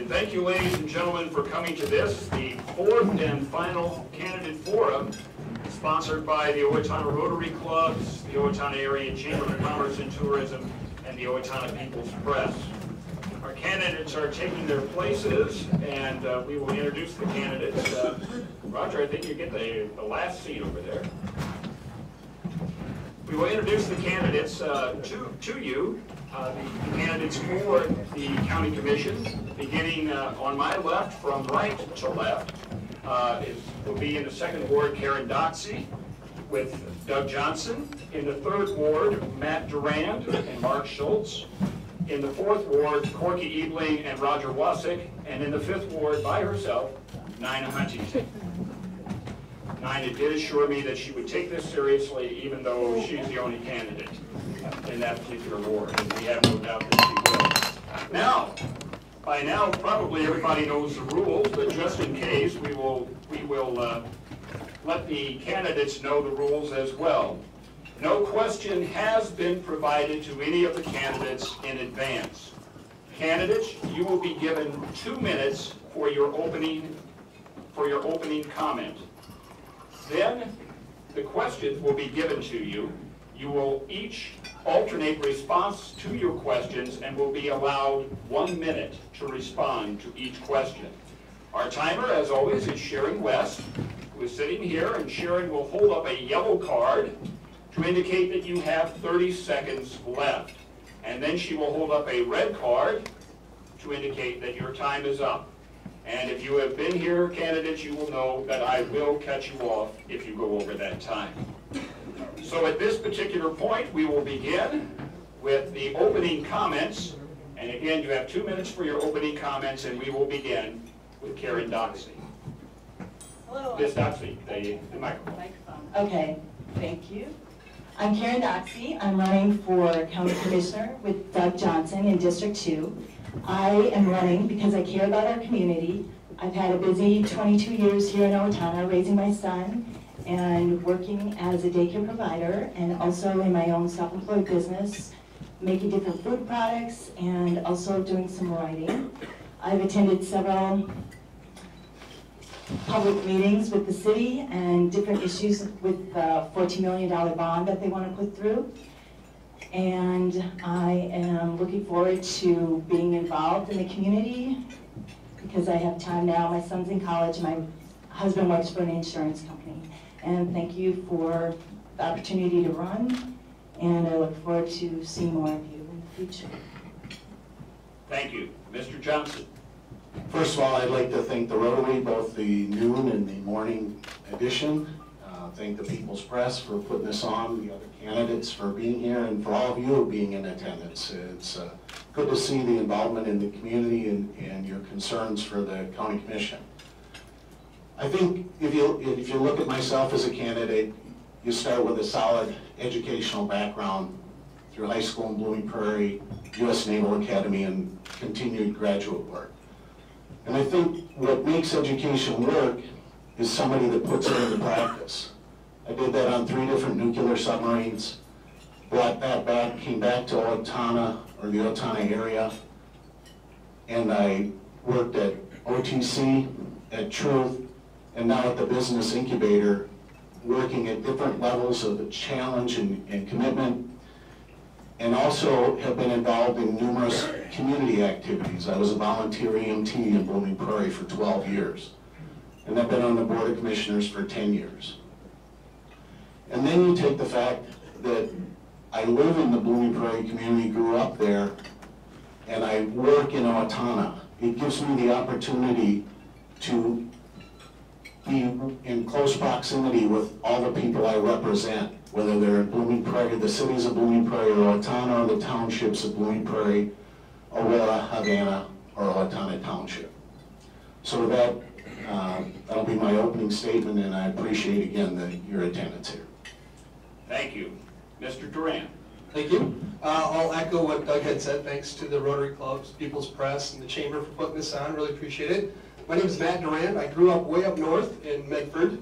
And thank you, ladies and gentlemen, for coming to this, the fourth and final candidate forum, sponsored by the Owatonna Rotary Clubs, the Owatonna Area Chamber of Commerce and Tourism, and the Owatonna People's Press. Our candidates are taking their places, and we will introduce the candidates. Roger, I think you get the last seat over there. We will introduce the candidates to you. The candidates for the County Commission, beginning on my left from right to left, will be in the 2nd Ward, Karen Doxey, with Doug Johnson. In the 3rd Ward, Matt Durand and Mark Schultz. In the 4th Ward, Corky Ebling and Roger Wasick. And in the 5th Ward, by herself, Nina Huntington. Nina did assure me that she would take this seriously, even though she's the only candidate in that particular ward, and we have no doubt that she will. Now, by now, probably everybody knows the rules, but just in case, we will let the candidates know the rules as well. No question has been provided to any of the candidates in advance. Candidates, you will be given 2 minutes for your opening comment. Then the questions will be given to you. You will each alternate response to your questions and will be allowed 1 minute to respond to each question. Our timer, as always, is Sharon West, who is sitting here, and Sharon will hold up a yellow card to indicate that you have 30 seconds left. And then she will hold up a red card to indicate that your time is up. And if you have been here, candidates, you will know that I will cut you off if you go over that time. So at this particular point, we will begin with the opening comments. And again, you have 2 minutes for your opening comments, and we will begin with Karen Doxey. Hello. Miss Doxey, the microphone. Okay, thank you. I'm Karen Doxey. I'm running for County Commissioner with Doug Johnson in District 2. I am running because I care about our community. I've had a busy 22 years here in Owatonna raising my son and working as a daycare provider, and also in my own self-employed business, making different food products and also doing some writing. I've attended several public meetings with the city and different issues with the $14 million bond that they want to put through. And I am looking forward to being involved in the community because I have time now. My son's in college. My husband works for an insurance company. And thank you for the opportunity to run. And I look forward to seeing more of you in the future. Thank you. Mr. Johnson. First of all, I'd like to thank the Rotary, both the noon and the morning edition. Thank the People's Press for putting this on, the other candidates for being here, and for all of you being in attendance. It's good to see the involvement in the community and your concerns for the County Commission. I think if you look at myself as a candidate, you start with a solid educational background through high school in Blooming Prairie, U.S. Naval Academy, and continued graduate work. And I think what makes education work is somebody that puts it into practice. I did that on 3 different nuclear submarines, brought that back, came back to Owatonna, or the Owatonna area, and I worked at OTC, at Truth, and now at the Business Incubator, working at different levels of the challenge and commitment, and also have been involved in numerous community activities. I was a volunteer EMT in Blooming Prairie for 12 years, and I've been on the Board of Commissioners for 10 years. And then you take the fact that I live in the Blooming Prairie community, grew up there, and I work in Owatonna. It gives me the opportunity to be in close proximity with all the people I represent, whether they're in Blooming Prairie, the cities of Blooming Prairie, or Owatonna, or the townships of Blooming Prairie, Aurora, Havana, or Owatonna Township. So with that, that'll be my opening statement, and I appreciate again your attendance here. Thank you. Mr. Durand. Thank you. I'll echo what Doug had said. Thanks to the Rotary Clubs, People's Press, and the Chamber for putting this on. Really appreciate it. My name is Matt Durand. I grew up way up north in Medford,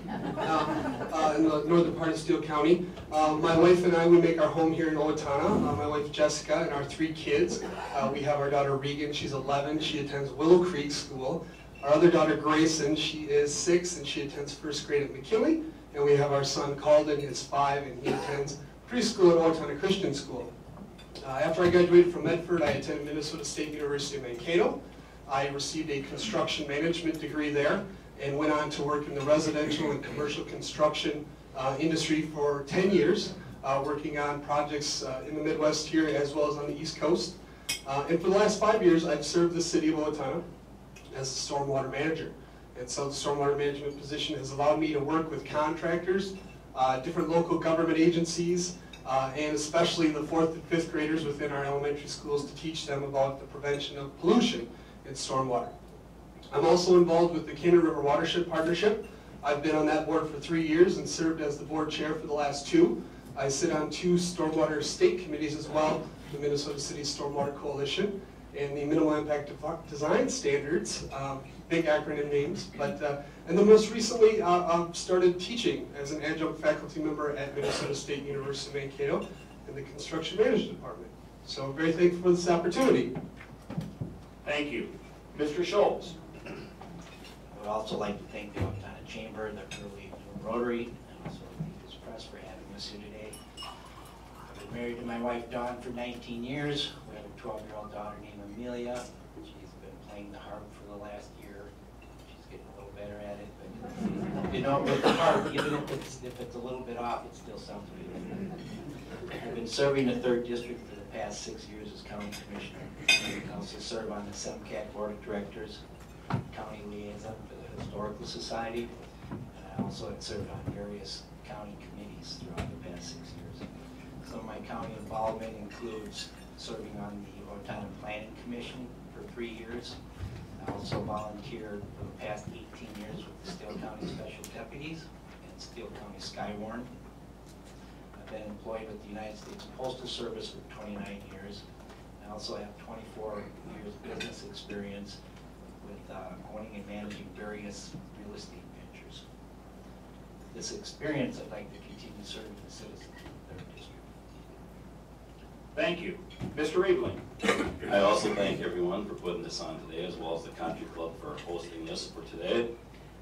in the northern part of Steele County. My wife and I, we make our home here in Owatonna. My wife Jessica and our 3 kids. We have our daughter Regan, she's 11. She attends Willow Creek School. Our other daughter Grayson, she is 6 and she attends 1st grade at McKinley. And we have our son Calden, he's 5 and he attends preschool at Owatonna Christian School. After I graduated from Medford, I attended Minnesota State University of Mankato. I received a construction management degree there and went on to work in the residential and commercial construction industry for 10 years, working on projects in the Midwest here as well as on the East Coast. And for the last 5 years, I've served the city of Owatonna as a stormwater manager. And so the stormwater management position has allowed me to work with contractors, different local government agencies, and especially the 4th and 5th graders within our elementary schools to teach them about the prevention of pollution in stormwater. I'm also involved with the Cannon River Watershed Partnership. I've been on that board for 3 years and served as the board chair for the last 2. I sit on 2 stormwater state committees as well, the Minnesota City Stormwater Coalition and the Minimal Impact Design Standards, big acronym names, but and then most recently started teaching as an adjunct faculty member at Minnesota State University Mankato in the Construction Management Department. So I'm very thankful for this opportunity. Thank you. Mr. Schultz. I would also like to thank the Owatonna Chamber, the Early Rotary, and also the News Press for having us here today. I've been married to my wife Dawn for 19 years. We have a 12-year-old daughter named Amelia. She's been playing the harp for the last year. She's getting a little better at it, but you know, with the harp, even if it's a little bit off, it still sounds good. I've been serving the 3rd District for the past 6 years as County Commissioner. I also serve on the SEMCAT Board of Directors, County Liaison for the Historical Society, and I also have served on various county committees throughout the past 6 years. Some of my county involvement includes serving on the Owatonna Planning Commission for 3 years. I also volunteered for the past 18 years with the Steele County Special Deputies and Steele County Skywarn. I've been employed with the United States Postal Service for 29 years. I also have 24 years business experience with owning and managing various real estate ventures. This experience, I'd like to continue serving the citizens of the 3rd District. Thank you. Mr. Eveling. I also thank everyone for putting this on today, as well as the Country Club for hosting this for today.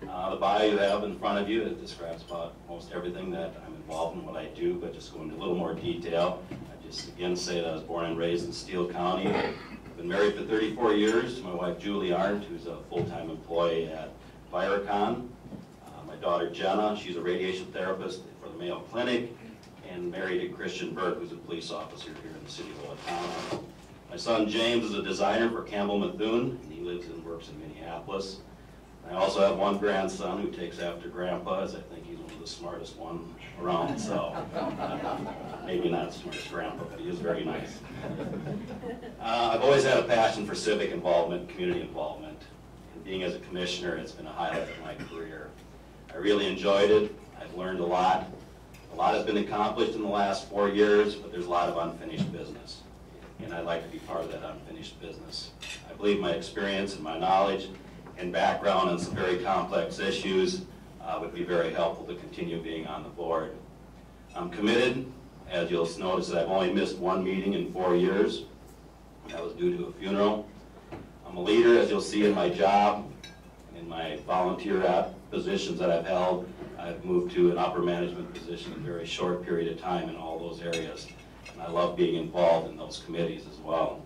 The bio you have in front of you, it describes about most everything that I'm involved in, what I do, but just go into a little more detail. I just again say that I was born and raised in Steele County. I've been married for 34 years to my wife Julie Arndt, who's a full-time employee at FireCon. My daughter Jenna, she's a radiation therapist for the Mayo Clinic, and married to Christian Burke, who's a police officer here in the city of Owatonna. My son James is a designer for Campbell Methune, and he lives and works in Minneapolis. I also have one grandson who takes after Grandpa, as I think he's one of the smartest one around, so maybe not the smartest grandpa, but he is very nice. I've always had a passion for civic involvement, community involvement, and being as a commissioner, it's been a highlight of my career. I really enjoyed it. I've learned a lot. A lot has been accomplished in the last 4 years, but there's a lot of unfinished business, and I'd like to be part of that unfinished business. I believe my experience and my knowledge and background on some very complex issues would be very helpful to continue being on the board. I'm committed. As you'll notice, that I've only missed 1 meeting in 4 years. That was due to a funeral. I'm a leader, as you'll see in my job, in my volunteer positions that I've held. I've moved to an upper management position in a very short period of time in all those areas. And I love being involved in those committees as well.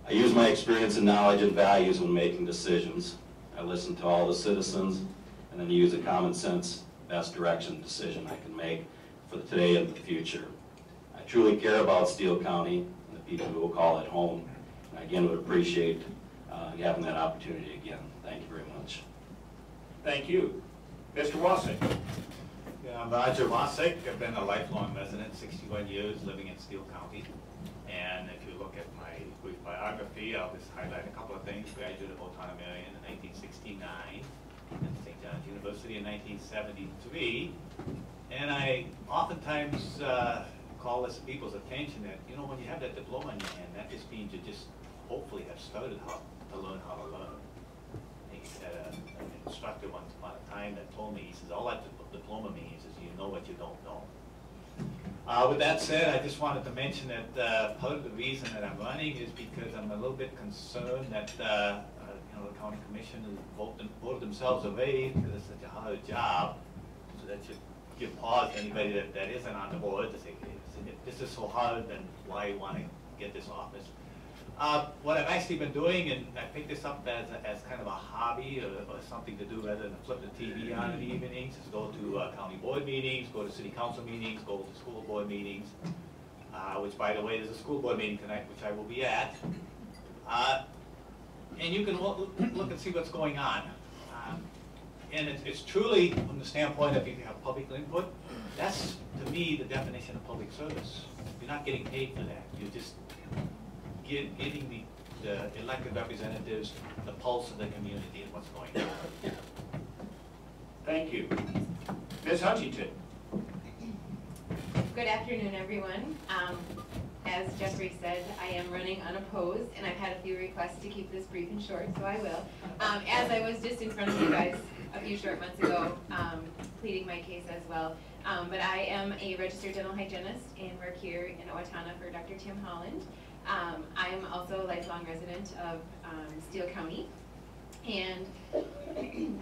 I use my experience and knowledge and values when making decisions. I listen to all the citizens and then use a common sense, best direction decision I can make for the today and the future. I truly care about Steele County and the people who will call it home. And I again would appreciate having that opportunity again. Thank you very much. Thank you. Mr. Wasik. Yeah, I'm Roger Wasik. I've been a lifelong resident, 61 years living in Steele County. And if you look at my brief biography, I'll just highlight a couple of things. Graduate of Owatonna Marion in 1969, and St. John's University in 1973. And I oftentimes call this people's attention that, you know, when you have that diploma in your hand, that just means you just hopefully have started to learn how to learn. time that told me, he says, all that diploma means is you know what you don't know. With that said, I just wanted to mention that part of the reason that I'm running is because I'm a little bit concerned that the county commissioners voted themselves away because it's such a hard job. So that should give pause to anybody that isn't on the board to say, if this is so hard, then why you want to get this office? What I've actually been doing, and I picked this up as kind of a hobby or something to do rather than flip the TV on in the evenings, is go to county board meetings, go to city council meetings, go to school board meetings, which, by the way, there's a school board meeting tonight, which I will be at. And you can look and see what's going on. And it's truly, from the standpoint of if you have public input, that's, to me, the definition of public service. You're not getting paid for that. You're just getting the elected representatives the pulse of the community and what's going on. Thank you. Ms. Huntington. Good afternoon, everyone. As Jeffrey said, I am running unopposed, and I've had a few requests to keep this brief and short, so I will. As I was just in front of you guys a few short months ago, pleading my case as well. But I am a registered dental hygienist and work here in Owatonna for Dr. Tim Holland. I'm also a lifelong resident of Steele County. And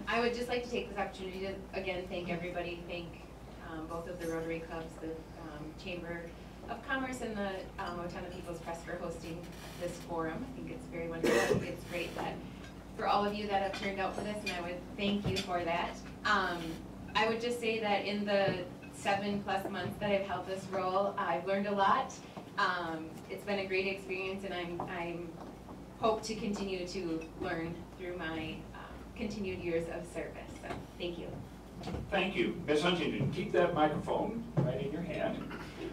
I would just like to take this opportunity to, again, thank everybody, thank both of the Rotary Clubs, the Chamber of Commerce and the Owatonna People's Press for hosting this forum. I think it's very wonderful. I think it's great that for all of you that have turned out for this, and I would thank you for that. I would just say that in the 7+ months that I've held this role, I've learned a lot. It's been a great experience, and I'm hope to continue to learn through my continued years of service. So, thank you. Thank you. Ms. Huntington, keep that microphone right in your hand.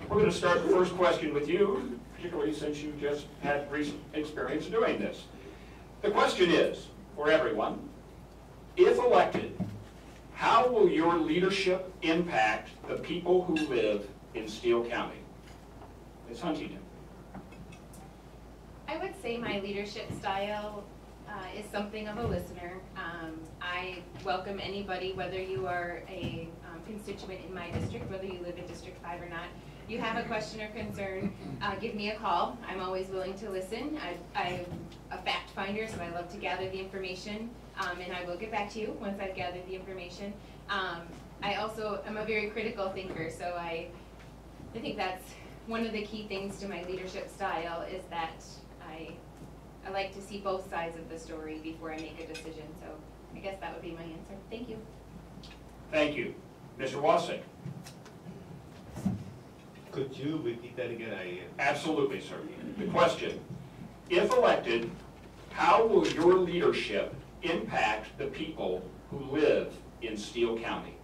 We're going to start the first question with you, particularly since you just had recent experience doing this. The question is, for everyone, if elected, how will your leadership impact the people who live in Steele County? Ms. Huntington. I would say my leadership style is something of a listener. I welcome anybody, whether you are a constituent in my district, whether you live in District 5 or not. You have a question or concern, give me a call. I'm always willing to listen. I'm a fact finder, so I love to gather the information, and I will get back to you once I've gathered the information. I also am a very critical thinker, so I think that's one of the key things to my leadership style is that I like to see both sides of the story before I make a decision. So I guess that would be my answer. Thank you. Thank you. Mr. Wasik. Could you repeat that again? Absolutely, sir. The question, if elected, how will your leadership impact the people who live in Steele County?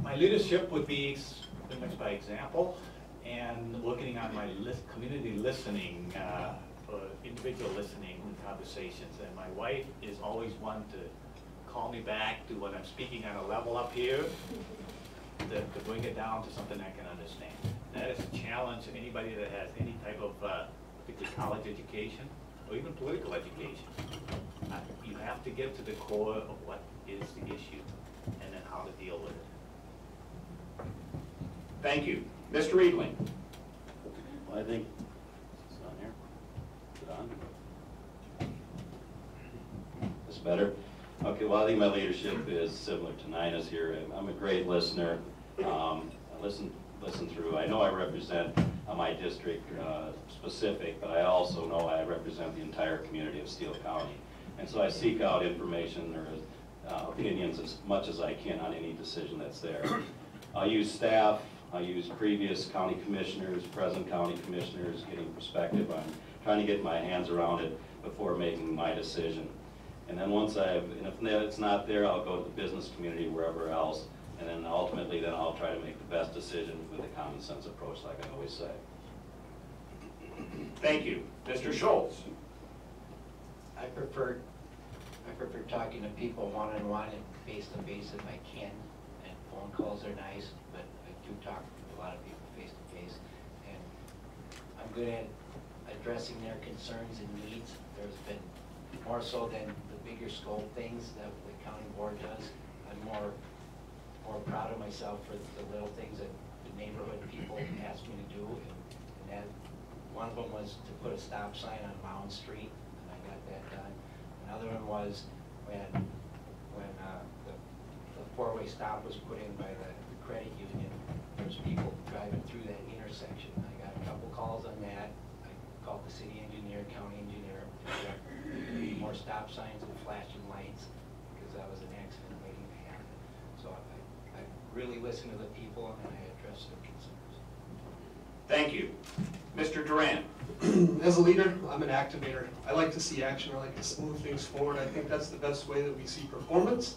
My leadership would be pretty much by example and working on my community listening, for individual listening conversations. And my wife is always one to call me back to when I'm speaking on a level up here, to bring it down to something I can understand. That is a challenge to anybody that has any type of particularly college education or even political education. You have to get to the core of what is the issue and then how to deal with it. Thank you. Mr. Eadling. Well, I think, is it on here? Is it on? Is better? Okay, well, I think my leadership is similar to Nina's here. I'm a great listener. I listen through. I know I represent my district specific, but I also know I represent the entire community of Steele County. And so I seek out information or opinions as much as I can on any decision that's there. I'll use staff. I use previous county commissioners, present county commissioners, getting perspective. I'm trying to get my hands around it before making my decision. And then once and if it's not there, I'll go to the business community, wherever else, and then ultimately then I'll try to make the best decision with a common sense approach, like I always say. Thank you. Mr. Schultz. I prefer talking to people one-on-one and face-to-face if I can, and phone calls are nice, but I do talk to a lot of people face-to-face, and I'm good at addressing their concerns and needs. There's been more so than the bigger scope things that the county board does. I'm more proud of myself for the little things that the neighborhood people asked me to do. And that, one of them was to put a stop sign on Mound Street, and I got that done. Another one was when the four-way stop was put in by the credit union. There's people driving through that intersection. I got a couple calls on that. I called the city engineer, county engineer, more stop signs and flashing lights, because that was an accident waiting to happen. So I really listened to the people and I addressed their concerns. Thank you. Mr. Duran. As a leader, I'm an activator. I like to see action. I like to move things forward. I think that's the best way that we see performance.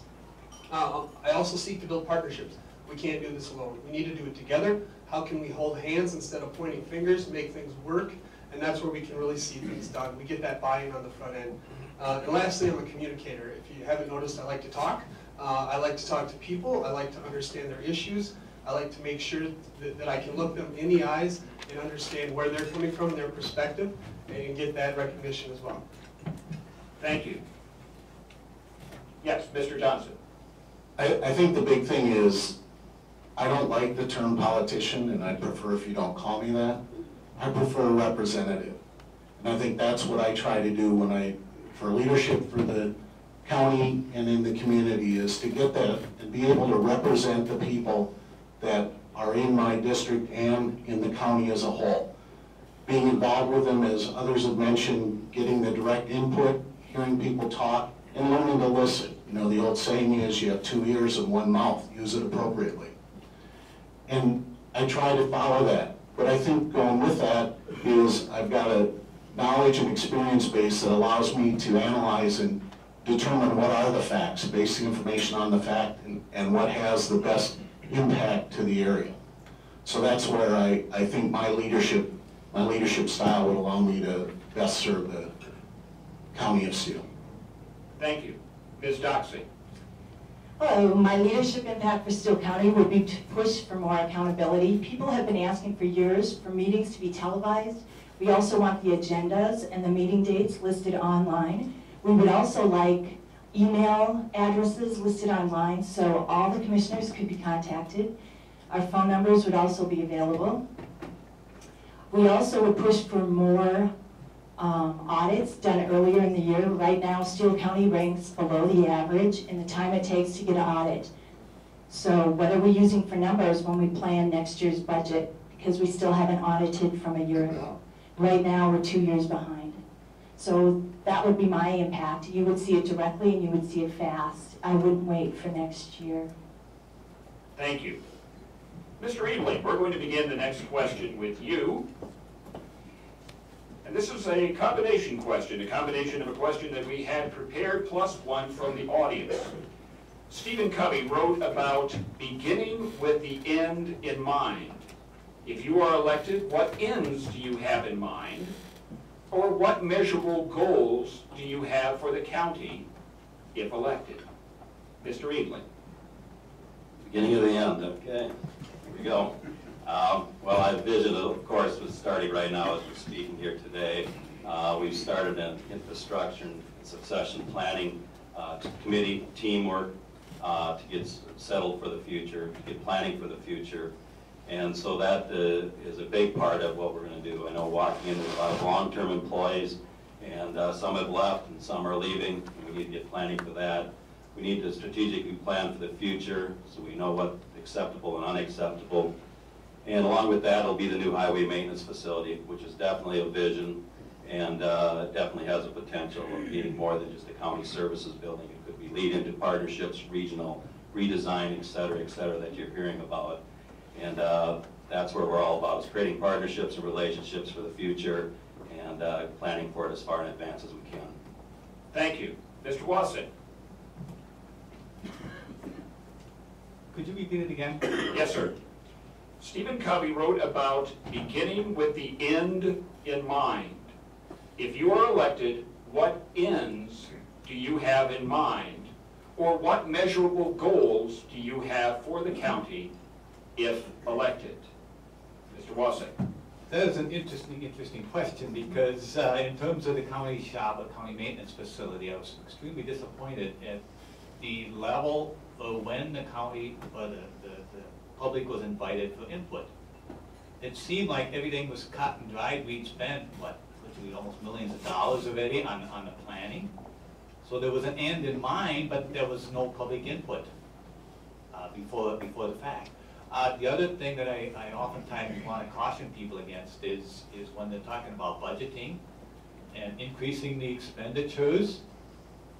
I also seek to build partnerships. We can't do this alone. We need to do it together. How can we hold hands instead of pointing fingers, make things work? And that's where we can really see things done. We get that buy-in on the front end. And lastly, I'm a communicator. If you haven't noticed, I like to talk. I like to talk to people. I like to understand their issues. I like to make sure that I can look them in the eyes and understand where they're coming from, their perspective, and get that recognition as well. Thank you. Yes, Mr. Johnson. I think the big thing is, I don't like the term politician, and I prefer if you don't call me that. I prefer a representative. And I think that's what I try to do for leadership for the county and in the community, is to get that and be able to represent the people that are in my district and in the county as a whole. Being involved with them, as others have mentioned, getting the direct input, hearing people talk, and learning to listen. You know, the old saying is, you have 2 ears and 1 mouth, use it appropriately. And I try to follow that. But I think going with that is I've got a knowledge and experience base that allows me to analyze and determine what are the facts, base the information on the fact, and what has the best impact to the area. So that's where I think my leadership style would allow me to best serve the county of Steele. Thank you. Ms. Doxey. Hello, my leadership impact for Steele County would be to push for more accountability. People have been asking for years for meetings to be televised. We also want the agendas and the meeting dates listed online. We would also like email addresses listed online so all the commissioners could be contacted. Our phone numbers would also be available. We also would push for more audits done earlier in the year. Right now, Steele County ranks below the average in the time it takes to get an audit. So what are we using for numbers when we plan next year's budget? Because we still haven't audited from a year ago. Right now, we're 2 years behind. So that would be my impact. You would see it directly and you would see it fast. I wouldn't wait for next year. Thank you. Mr. Eveling, we're going to begin the next question with you. And this is a combination question, a combination of a question that we had prepared plus one from the audience. Stephen Covey wrote about beginning with the end in mind. If you are elected, what ends do you have in mind? Or what measurable goals do you have for the county if elected? Mr. Eveling. Beginning of the end, okay. Here we go. Well, I vision, of course, was starting right now as we're speaking here today. We've started an infrastructure and succession planning committee, teamwork to get settled for the future, to get planning for the future. And so that is a big part of what we're going to do. I know walking in, there's a lot of long-term employees, and some have left and some are leaving. And we need to get planning for that. We need to strategically plan for the future so we know what's acceptable and unacceptable. And along with that will be the new highway maintenance facility, which is definitely a vision and definitely has a potential of being more than just a county services building. It could be lead into partnerships, regional redesign, et cetera, that you're hearing about. And that's where we're all about, is creating partnerships and relationships for the future and planning for it as far in advance as we can. Thank you. Mr. Wasson. Could you repeat it again? Yes, sir. Stephen Covey wrote about beginning with the end in mind. If you are elected, what ends do you have in mind? Or what measurable goals do you have for the county if elected? Mr. Wasson. That is an interesting question, because in terms of the county shop, or county maintenance facility, I was extremely disappointed at the level of when the county, or the public was invited for input. It seemed like everything was cut and dried. We'd spent, what, literally almost millions of dollars already on the planning. So there was an end in mind, but there was no public input before the fact. The other thing that I oftentimes want to caution people against is when they're talking about budgeting and increasing the expenditures.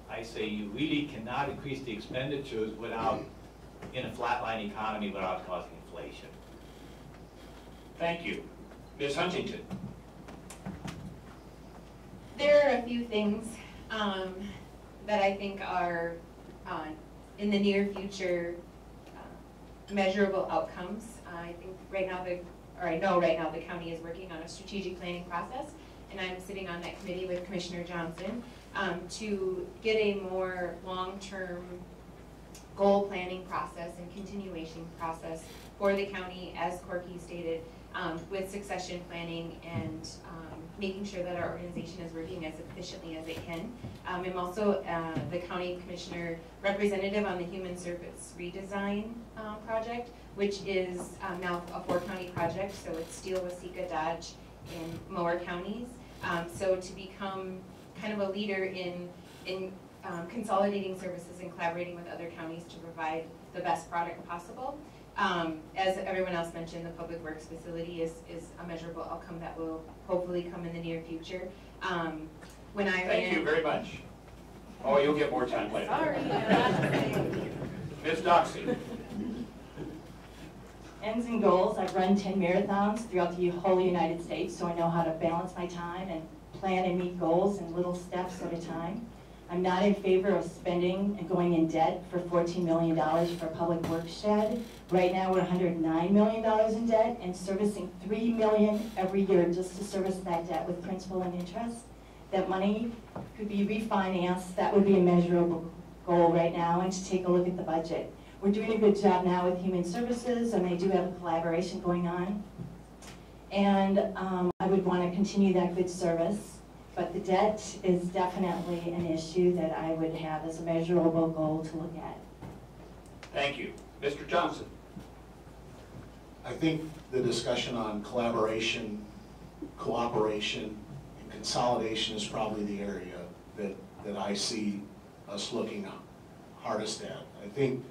I say you really cannot increase the expenditures without, in a flatline economy, without causing inflation. Thank you. Ms. Huntington. There are a few things that I think are in the near future measurable outcomes. I think right now, I know right now the county is working on a strategic planning process, and I'm sitting on that committee with Commissioner Johnson to get a more long-term goal planning process and continuation process for the county, as Corky stated, with succession planning and making sure that our organization is working as efficiently as it can. I'm also the county commissioner representative on the human service redesign project, which is now a 4-county project, so it's Steele, Waseca, Dodge, and Mower counties. So to become kind of a leader in consolidating services and collaborating with other counties to provide the best product possible. As everyone else mentioned, the Public Works facility is a measurable outcome that will hopefully come in the near future. Thank you very much. Oh, you'll get more time later. Sorry. Ms. Doxey. Ends and goals. I've run 10 marathons throughout the whole United States, so I know how to balance my time and plan and meet goals in little steps at a time. I'm not in favor of spending and going in debt for $14 million for a public works shed. Right now, we're $109 million in debt and servicing $3 million every year just to service that debt with principal and interest. That money could be refinanced. That would be a measurable goal right now, and to take a look at the budget. We're doing a good job now with human services, and they do have a collaboration going on. And I would want to continue that good service. But the debt is definitely an issue that I would have as a measurable goal to look at. Thank you. Mr. Johnson. I think the discussion on collaboration, cooperation, and consolidation is probably the area that I see us looking hardest at. I think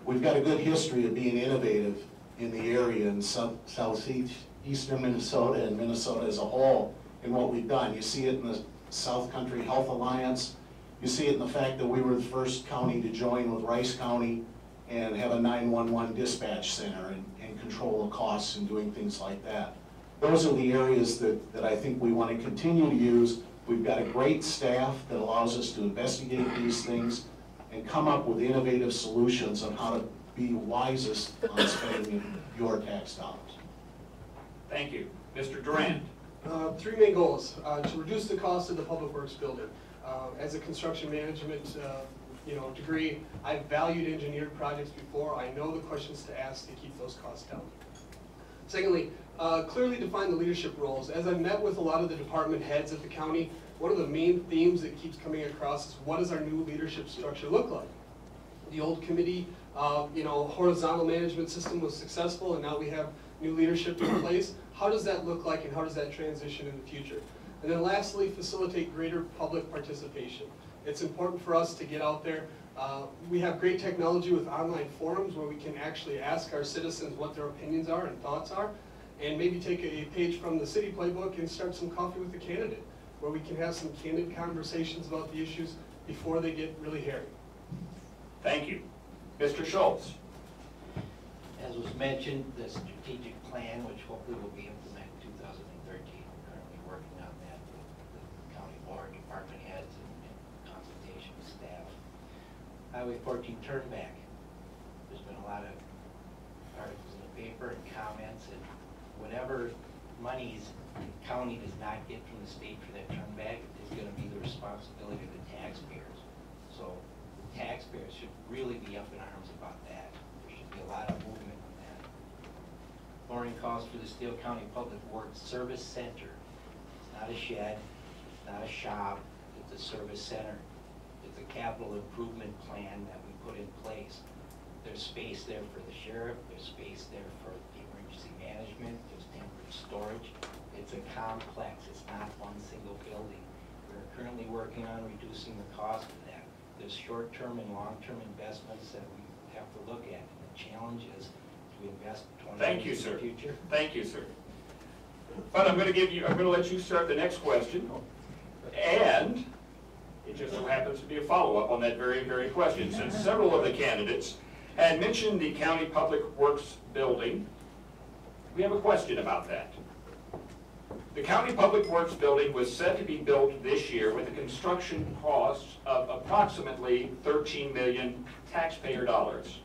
we've got a good history of being innovative in the area in southeastern Minnesota and Minnesota as a whole in what we've done. You see it in the South Country Health Alliance. You see it in the fact that we were the first county to join with Rice County and have a 911 dispatch center and control the costs and doing things like that. Those are the areas that I think we want to continue to use. We've got a great staff that allows us to investigate these things and come up with innovative solutions on how to be wisest on spending your tax dollars. Thank you. Mr. Durant. 3 main goals. To reduce the cost of the public works building. As a construction management degree, I've valued engineered projects before. I know the questions to ask to keep those costs down. Secondly, clearly define the leadership roles. As I've met with a lot of the department heads at the county, one of the main themes that keeps coming across is what does our new leadership structure look like? The old committee, horizontal management system was successful, and now we have new leadership in place. How does that look like, and how does that transition in the future? And then lastly, facilitate greater public participation. It's important for us to get out there. We have great technology with online forums where we can actually ask our citizens what their opinions are and thoughts are, and maybe take a page from the city playbook and start some coffee with the candidate, where we can have some candid conversations about the issues before they get really hairy. Thank you. Mr. Schultz. As was mentioned, the strategic plan, which hopefully will be implemented in 2013, we're currently working on that with the county board, department heads, and consultation with staff. Highway 14 turnback. There's been a lot of articles in the paper and comments, and whatever monies the county does not get from the state for that turnback is going to be the responsibility of the taxpayers. So the taxpayers should really be up in arms about that. There should be a lot of movement on that. flooring cost for the Steele County Public Works Service Center. It's not a shed, it's not a shop, it's a service center. It's a capital improvement plan that we put in place. There's space there for the sheriff, there's space there for the emergency management, there's temporary storage. It's a complex, it's not one single building. We're currently working on reducing the cost of that. There's short-term and long-term investments that we have to look at. And the challenge is to invest 20 years in the future. Thank you, sir. But I'm going to let you start the next question. And it just so happens to be a follow-up on that very, very question. Since several of the candidates had mentioned the County Public Works building, we have a question about that. The County Public Works building was said to be built this year with a construction cost of approximately $13 million taxpayer dollars,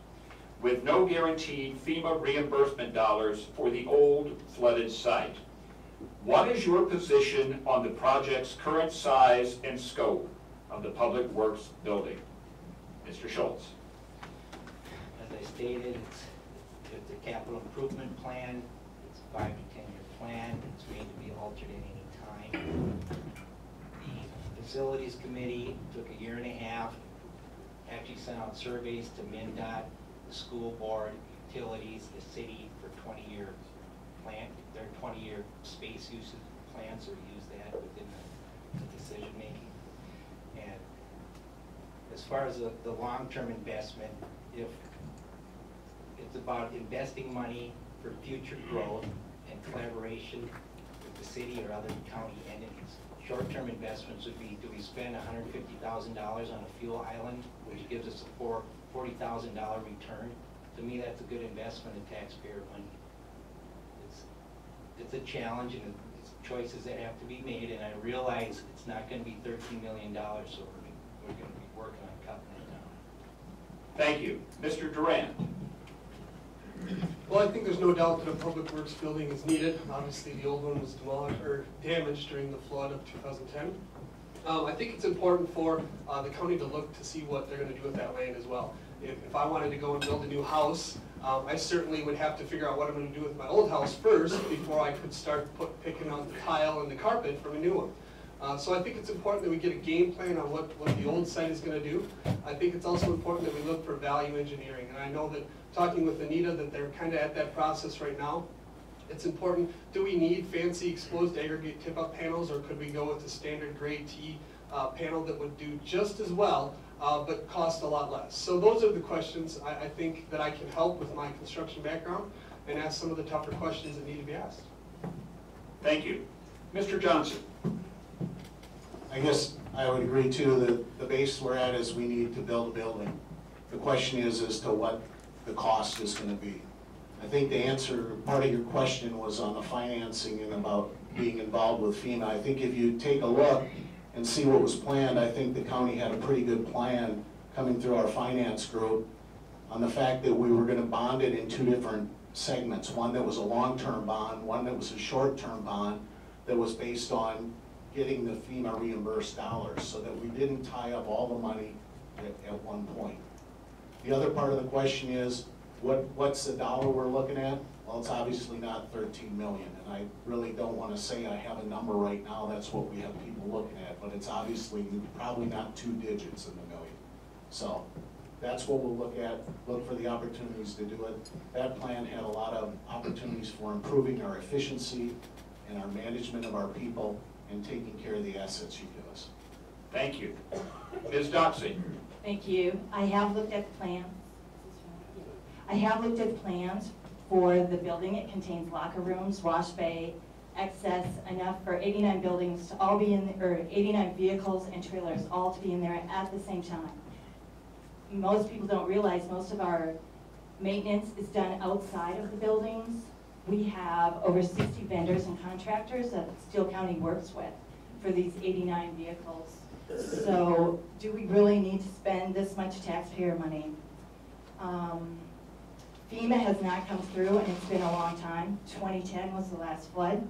with no guaranteed FEMA reimbursement dollars for the old flooded site. What is your position on the project's current size and scope of the Public Works building? Mr. Schultz. As I stated, it's a capital improvement plan. It's a 5 to 10 year plan. It's made to be altered at any time. The facilities committee took a year and a half, actually sent out surveys to MnDOT, the school board, utilities, the city for 20-year plan, their 20-year space usage plans, or use that within the decision making. And as far as the long-term investment, if it's about investing money for future growth and collaboration with the city or other county entities. Short-term investments would be, do we spend $150,000 on a fuel island, which gives us a $40,000 return? To me, that's a good investment in taxpayer money. It's a challenge, and it's choices that have to be made, and I realize it's not going to be $13 million, so we're going to be working on cutting it down. Thank you. Mr. Durant. Well, I think there's no doubt that a public works building is needed. Obviously, the old one was demolished or damaged during the flood of 2010. I think it's important for the county to look to see what they're going to do with that land as well. If I wanted to go and build a new house, I certainly would have to figure out what I'm going to do with my old house first before I could start picking out the tile and the carpet from a new one. So I think it's important that we get a game plan on what the old site is going to do. I think it's also important that we look for value engineering. And I know that talking with Anita that they're kind of at that process right now. It's important, do we need fancy exposed aggregate tip-up panels, or could we go with a standard gray T panel that would do just as well, but cost a lot less? So those are the questions I think that I can help with my construction background and ask some of the tougher questions that need to be asked. Thank you. Mr. Johnson. I guess I would agree too that the base we're at is we need to build a building. The question is as to what the cost is going to be. I think the answer, part of your question was on the financing and about being involved with FEMA. I think if you take a look and see what was planned, I think the county had a pretty good plan coming through our finance group on the fact that we were going to bond it in two different segments. One that was a long-term bond, one that was a short-term bond that was based on getting the FEMA reimbursed dollars so that we didn't tie up all the money at one point. The other part of the question is, what's the dollar we're looking at? Well, it's obviously not 13 million, and I really don't want to say I have a number right now. That's what we have people looking at, but it's obviously probably not 2 digits in the million. So that's what we'll look at, look for the opportunities to do it. That plan had a lot of opportunities for improving our efficiency and our management of our people and taking care of the assets you give us. Thank you. Ms. Doxey. Thank you. I have looked at plans. I have looked at plans for the building. It contains locker rooms, wash bay, excess enough for 89 buildings to all be in, or 89 vehicles and trailers all to be in there at the same time. Most people don't realize most of our maintenance is done outside of the buildings. We have over 60 vendors and contractors that Steele County works with for these 89 vehicles. So do we really need to spend this much taxpayer money? FEMA has not come through, and it's been a long time. 2010 was the last flood.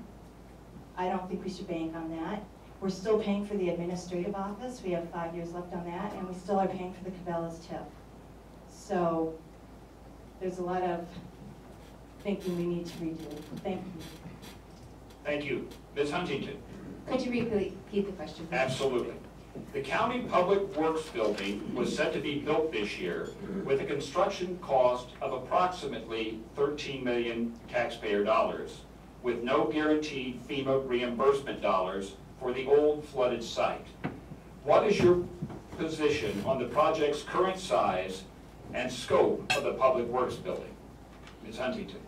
I don't think we should bank on that. We're still paying for the administrative office. We have 5 years left on that, and we still are paying for the Cabela's tip. So there's a lot of thinking we need to redo. Thank you. Thank you. Ms. Huntington? Could you repeat the question, please? Absolutely. The county public works building was set to be built this year with a construction cost of approximately 13 million taxpayer dollars, with no guaranteed FEMA reimbursement dollars for the old flooded site. What is your position on the project's current size and scope of the public works building? Ms. Huntington.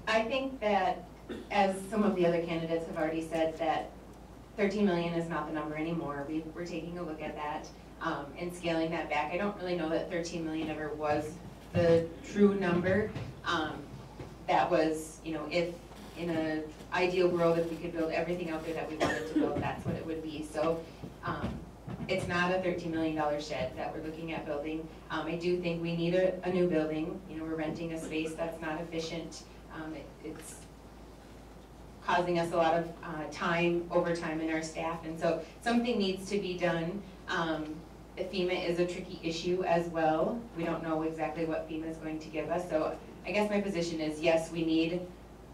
I think that, as some of the other candidates have already said, that 13 million is not the number anymore. We're taking a look at that and scaling that back. I don't really know that 13 million ever was the true number. That was, you know, if in an ideal world, if we could build everything out there that we wanted to build, that's what it would be. So it's not a $13 million shed that we're looking at building. I do think we need a new building. You know, we're renting a space that's not efficient. It's causing us a lot of overtime in our staff, and so something needs to be done. FEMA is a tricky issue as well. We don't know exactly what FEMA is going to give us, so I guess my position is yes, we need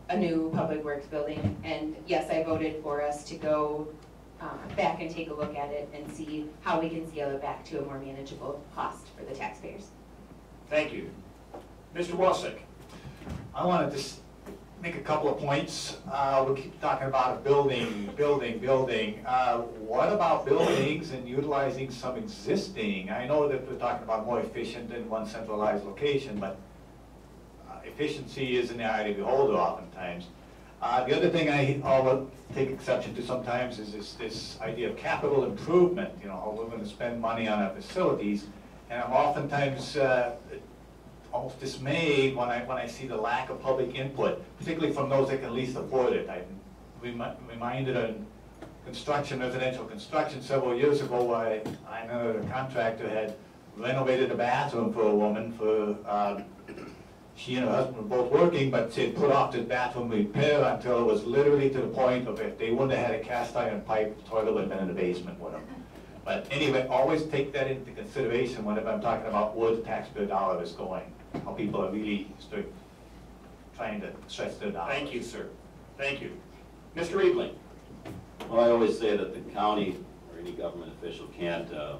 a new public works building, and yes, I voted for us to go back and take a look at it and see how we can scale it back to a more manageable cost for the taxpayers. Thank you. Mr. Wasik. I want to just make a couple of points. We keep talking about a building. What about buildings and utilizing some existing? I know that we're talking about more efficient in one centralized location, but efficiency is in the eye of the beholder oftentimes. The other thing I'll take exception to sometimes is this idea of capital improvement. You know, how we're going to spend money on our facilities, and I'm oftentimes almost dismayed when I see the lack of public input, particularly from those that can least afford it. I'm reminded of residential construction several years ago. I know a contractor had renovated a bathroom for a woman. She and her husband were both working, but she had put off this bathroom repair until it was literally to the point of if they wouldn't have had a cast iron pipe, the toilet would have been in the basement with them. But anyway, always take that into consideration whenever I'm talking about where the taxpayer dollar is going. How people are really trying to stretch their dollars. Thank you, sir. Thank you. Mr. Eveling. Well, I always say that the county or any government official can't go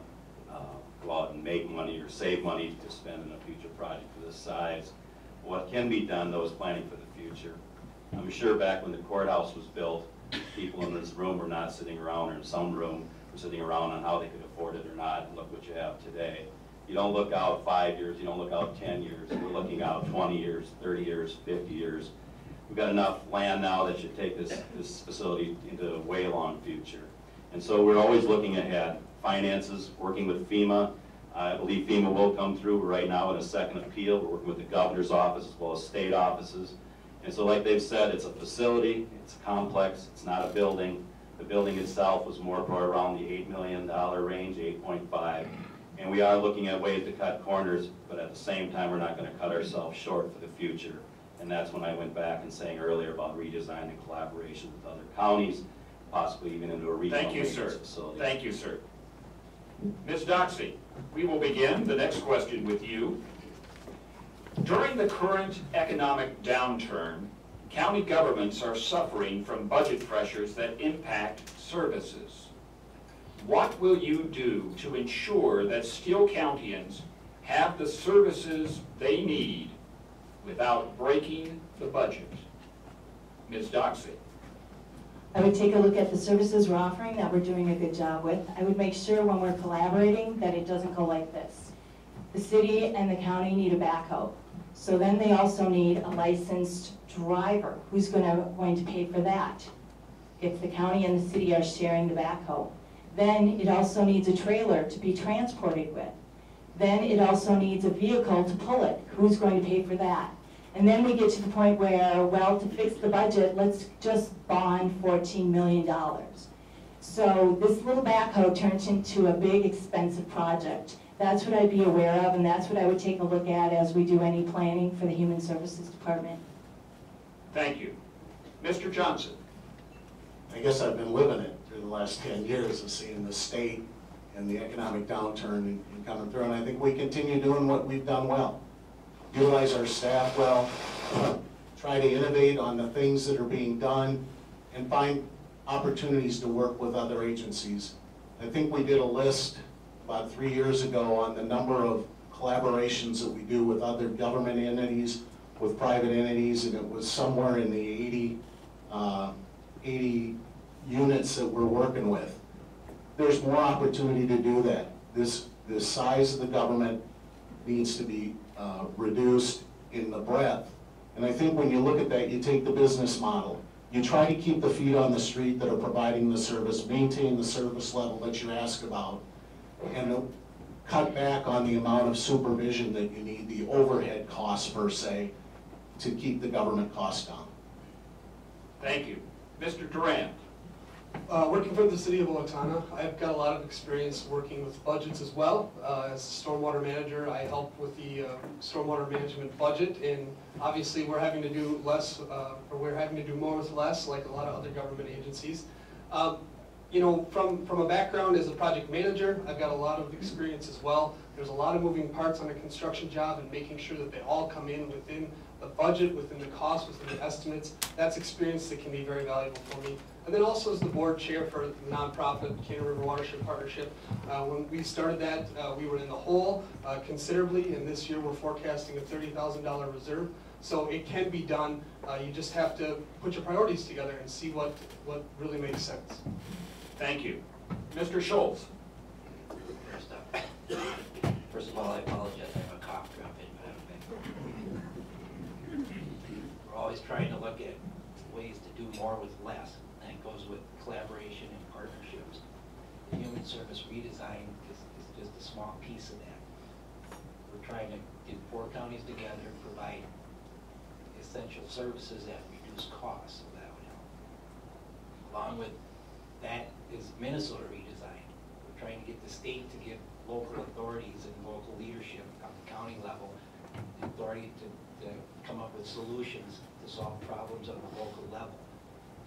out and make money or save money to spend in a future project of this size. What can be done, though, is planning for the future. I'm sure back when the courthouse was built, people in this room were not sitting around, or in some room were sitting around on how they could afford it or not, and look what you have today. You don't look out 5 years, you don't look out 10 years. We're looking out 20 years, 30 years, 50 years. We've got enough land now that should take this facility into a way long future. And so we're always looking ahead. Finances, working with FEMA. I believe FEMA will come through. We're right now in a second appeal. We're working with the governor's office as well as state offices. And so like they've said, it's a facility, it's a complex, it's not a building. The building itself was more for around the $8 million range, 8.5. And we are looking at ways to cut corners, but at the same time, we're not going to cut ourselves short for the future. And that's when I went back and saying earlier about redesign and collaboration with other counties, possibly even into a regional maintenance facility. Thank you, sir. Ms. Doxey, we will begin the next question with you. During the current economic downturn, county governments are suffering from budget pressures that impact services. What will you do to ensure that Steele Countyans have the services they need without breaking the budget? Ms. Doxey. I would take a look at the services we're offering that we're doing a good job with. I would make sure when we're collaborating that it doesn't go like this. The city and the county need a backhoe. So then they also need a licensed driver. Who's going to pay for that if the county and the city are sharing the backhoe? Then it also needs a trailer to be transported with. Then it also needs a vehicle to pull it. Who's going to pay for that? And then we get to the point where, well, to fix the budget, let's just bond $14 million. So this little backhoe turns into a big, expensive project. That's what I'd be aware of, and that's what I would take a look at as we do any planning for the Human Services Department. Thank you. Mr. Johnson. I guess I've been living it through the last 10 years of seeing the state and the economic downturn and coming through. And I think we continue doing what we've done well. Utilize our staff well, try to innovate on the things that are being done, and find opportunities to work with other agencies. I think we did a list about 3 years ago on the number of collaborations that we do with other government entities, with private entities, and it was somewhere in the 80 units that we're working with. There's more opportunity to do that. The size of the government needs to be reduced in the breadth. And I think when you look at that, you take the business model. You try to keep the feet on the street that are providing the service, maintain the service level that you ask about, and cut back on the amount of supervision that you need, the overhead costs per se, to keep the government costs down. Thank you. Mr. Durant. Working for the city of Owatonna, I've got a lot of experience working with budgets as well. As a stormwater manager, I help with the stormwater management budget, and obviously we're having to do less, or we're having to do more with less, like a lot of other government agencies. You know, from a background as a project manager, I've got a lot of experience as well. There's a lot of moving parts on a construction job, and making sure that they all come in within the budget, within the cost, within the estimates. That's experience that can be very valuable for me. And then also as the board chair for the nonprofit Canyon River Watershed Partnership. When we started that, we were in the hole considerably, and this year we're forecasting a $30,000 reserve. So it can be done. You just have to put your priorities together and see what really makes sense. Thank you. Mr. Schultz. First of all, I apologize, I have a cough drop in, but we're always trying to look at ways to do more with less. And that goes with collaboration and partnerships. The human service redesign is just a small piece of that. We're trying to get 4 counties together, provide essential services at reduced costs, so that would help. Along with that is Minnesota redesign. We're trying to get the state to give local authorities and local leadership on the county level the authority to come up with solutions to solve problems on the local level.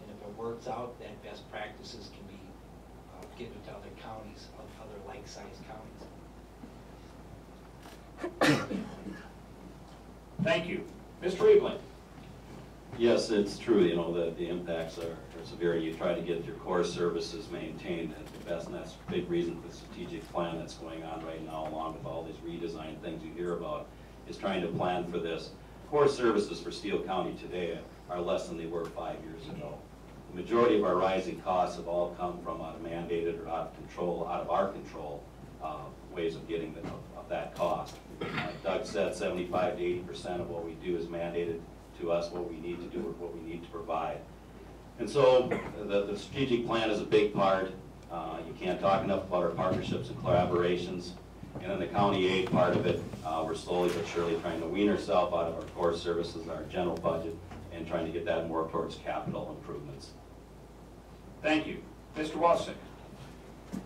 And if it works out, then best practices can be given to other counties, other like-sized counties. Thank you. Mr. Evelyn. Yes, it's true, you know, that the impacts are severe. You try to get your core services maintained at the best, and that's a big reason for the strategic plan that's going on right now, along with all these redesign things you hear about, is trying to plan for this. Core services for Steele County today are less than they were 5 years ago. The majority of our rising costs have all come from out of mandated or out of our control, ways of getting of that cost. Doug said 75 to 80% of what we do is mandated to us, what we need to do, or what we need to provide. And so the strategic plan is a big part. You can't talk enough about our partnerships and collaborations. And then the county aid part of it, we're slowly but surely trying to wean ourselves out of our core services, our general budget, and trying to get that more towards capital improvements. Thank you. Mr. Wasik.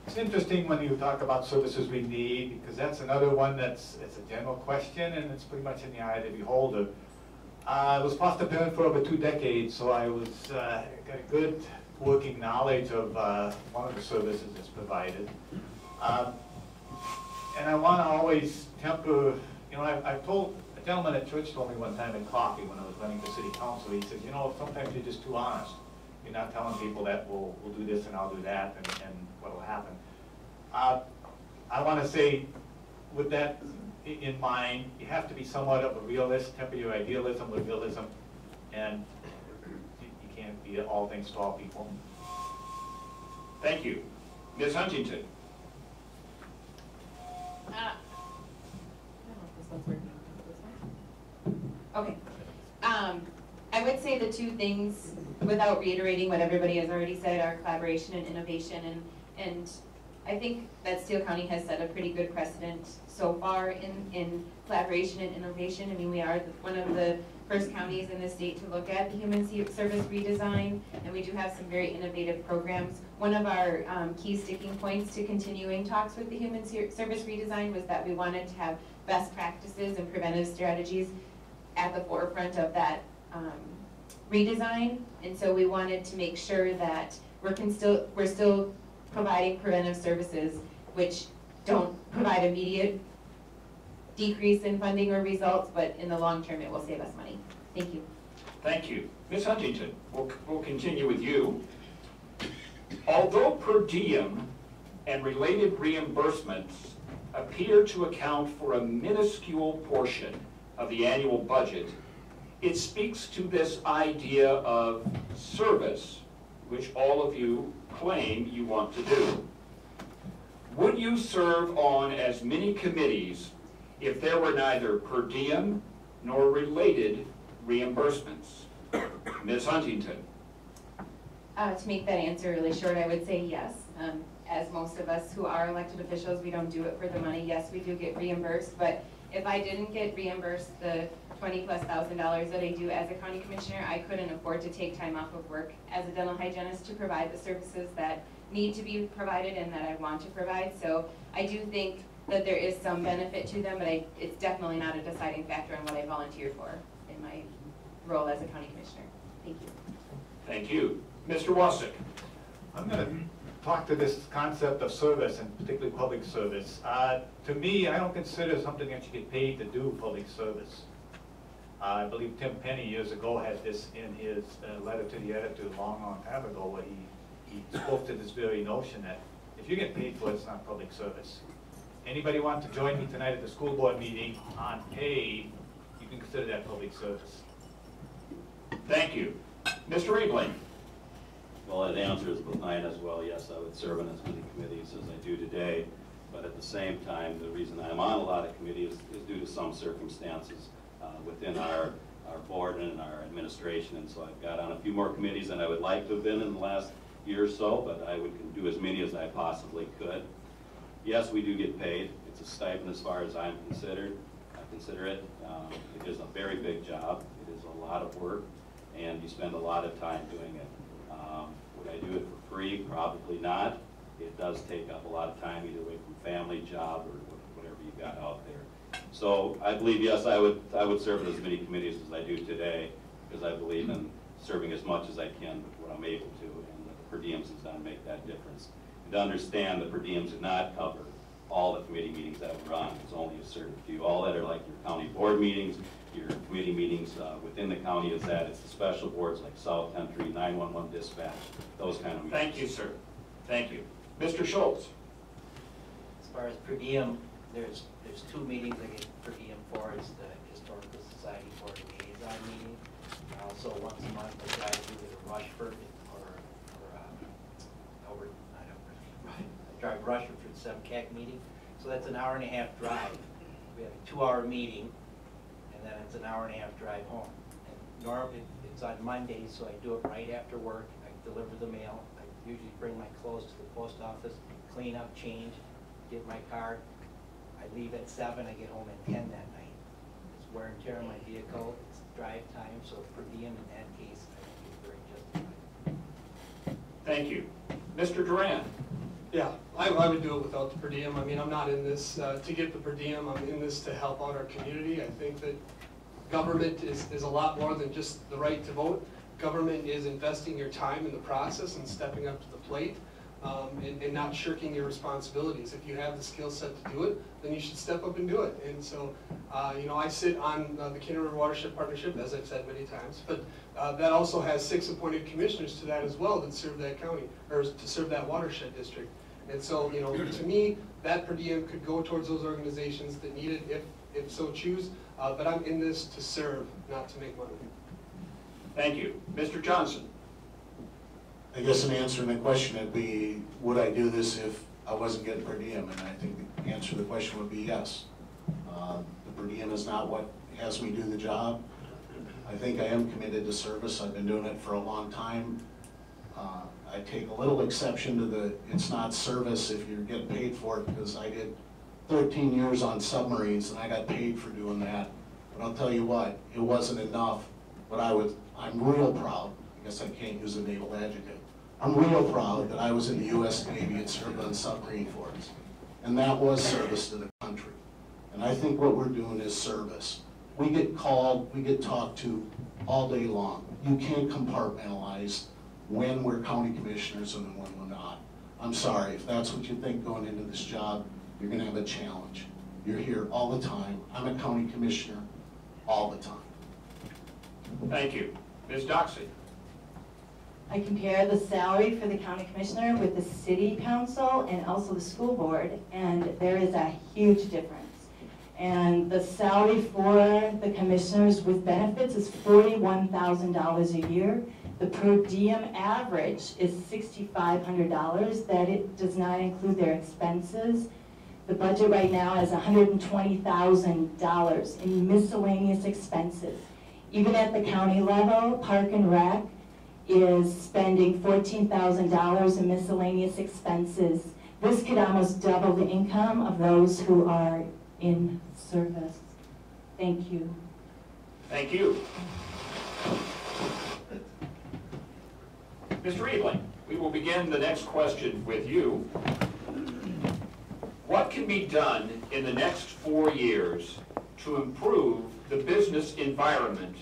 It's interesting when you talk about services we need, because that's another one it's a general question, and it's pretty much in the eye of the beholder. I was foster parent for over 2 decades, so I was got a good working knowledge of one of the services that's provided. And I want to always temper, you know, I told a gentleman at church told me one time in coffee when I was running for city council, he said, you know, sometimes you're just too honest. You're not telling people that we'll do this and I'll do that and what will happen. I want to say, with that in mind, you have to be somewhat of a realist, temper your idealism with realism, and you can't be all things to all people. Thank you. Ms. Huntington. I don't know if this one's working. Okay. I would say the 2 things, without reiterating what everybody has already said, are collaboration and innovation. And I think that Steele County has set a pretty good precedent so far in collaboration and innovation. I mean, we are one of the first counties in the state to look at the human service redesign, and we do have some very innovative programs. One of our key sticking points to continuing talks with the human service redesign was that we wanted to have best practices and preventive strategies at the forefront of that redesign, and so we wanted to make sure that we're still providing preventive services which don't provide immediate decrease in funding or results, but in the long term, it will save us money. Thank you. Thank you. Ms. Huntington, we'll continue with you. Although per diem and related reimbursements appear to account for a minuscule portion of the annual budget, it speaks to this idea of service, which all of you claim you want to do. Would you serve on as many committees if there were neither per diem nor related reimbursements? Ms. Huntington. To make that answer really short, I would say yes. As most of us who are elected officials, we don't do it for the money. Yes, we do get reimbursed, but if I didn't get reimbursed the $20,000+ that I do as a county commissioner, I couldn't afford to take time off of work as a dental hygienist to provide the services that need to be provided and that I want to provide. So I do think that there is some benefit to them, but it's definitely not a deciding factor on what I volunteer for in my role as a county commissioner. Thank you. Thank you. Mr. Wasik. I'm going to talk to this concept of service, and particularly public service. To me, I don't consider something that you get paid to do public service. I believe Tim Penny years ago had this in his letter to the editor a long time ago, where he spoke to this very notion that if you get paid for it, it's not public service. Anybody want to join me tonight at the school board meeting on paid, you can consider that public service. Thank you. Mr. Riebling. Well, it answers mine as well. Yes, I would serve on as many committees as I do today, but at the same time, the reason I'm on a lot of committees is due to some circumstances within our board and our administration, and so I've got on a few more committees than I would like to have been in the last year or so, but I would do as many as I possibly could. Yes, we do get paid. It's a stipend as far as I consider it. It is a very big job. It is a lot of work, and you spend a lot of time doing it. Would I do it for free? Probably not. It does take up a lot of time, either way from family, job, or whatever you've got out there. So I believe, yes, I would serve in as many committees as I do today, because I believe in serving as much as I can with what I'm able to, and the per diems is going to make that difference. And to understand the per diems do not cover all the committee meetings that we're on. It's only a certain few. All that are like your county board meetings, your committee meetings within the county is that. It's the special boards like South Country, 911 dispatch, those kind of meetings. Thank you, sir. Thank you. Mr. Schultz. As far as per diem, there's two meetings I get per diem for. It's the Historical Society Board Liaison meeting. Also, once a month, I try to do it in Rushford or Albert, I drive Rushford for the SEMCAC meeting. So that's an hour-and-a-half drive. We have a 2-hour meeting, and then it's an hour-and-a-half drive home. And normally, it's on Mondays, so I do it right after work. I deliver the mail. I usually bring my clothes to the post office, clean up, change, get my car. I leave at 7, I get home at 10 that night. It's wear and tear on my vehicle, it's drive time, so per diem in that case, I think it's very justified. Thank you. Mr. Duran. Yeah, I would do it without the per diem. I mean, I'm not in this to get the per diem. I'm in this to help out our community. I think that government is a lot more than just the right to vote. Government is investing your time in the process and stepping up to the plate and not shirking your responsibilities. If you have the skill set to do it, then you should step up and do it. And so, you know, I sit on the Cannon River Watershed Partnership, as I've said many times, but that also has 6 appointed commissioners to that as well that serve that county, or to serve that watershed district. And so, you know, to me, that per diem could go towards those organizations that need it if so choose, but I'm in this to serve, not to make money. Thank you. Mr. Johnson. I guess an answer to the question would be, would I do this if I wasn't getting per diem? And I think the answer to the question would be yes. The per diem is not what has me do the job. I think I am committed to service. I've been doing it for a long time. I take a little exception to the it's not service if you're getting paid for it, because I did 13 years on submarines and I got paid for doing that. But I'll tell you what, it wasn't enough. But I'm real proud. I guess I can't use a naval adjective. I'm real proud that I was in the U.S. Navy and served on submarine forts. And that was service to the country. And I think what we're doing is service. We get called, we get talked to all day long. You can't compartmentalize when we're county commissioners and when we're not. I'm sorry, if that's what you think going into this job, you're gonna have a challenge. You're here all the time. I'm a county commissioner all the time. Thank you. Ms. Doxey? I compare the salary for the county commissioner with the city council and also the school board, and there is a huge difference. And the salary for the commissioners with benefits is $41,000 a year. The per diem average is $6,500. That it does not include their expenses. The budget right now is $120,000 in miscellaneous expenses. Even at the county level, Park and Rec is spending $14,000 in miscellaneous expenses. This could almost double the income of those who are in service. Thank you. Thank you. Mr. Eveling, we will begin the next question with you. What can be done in the next 4 years to improve the business environment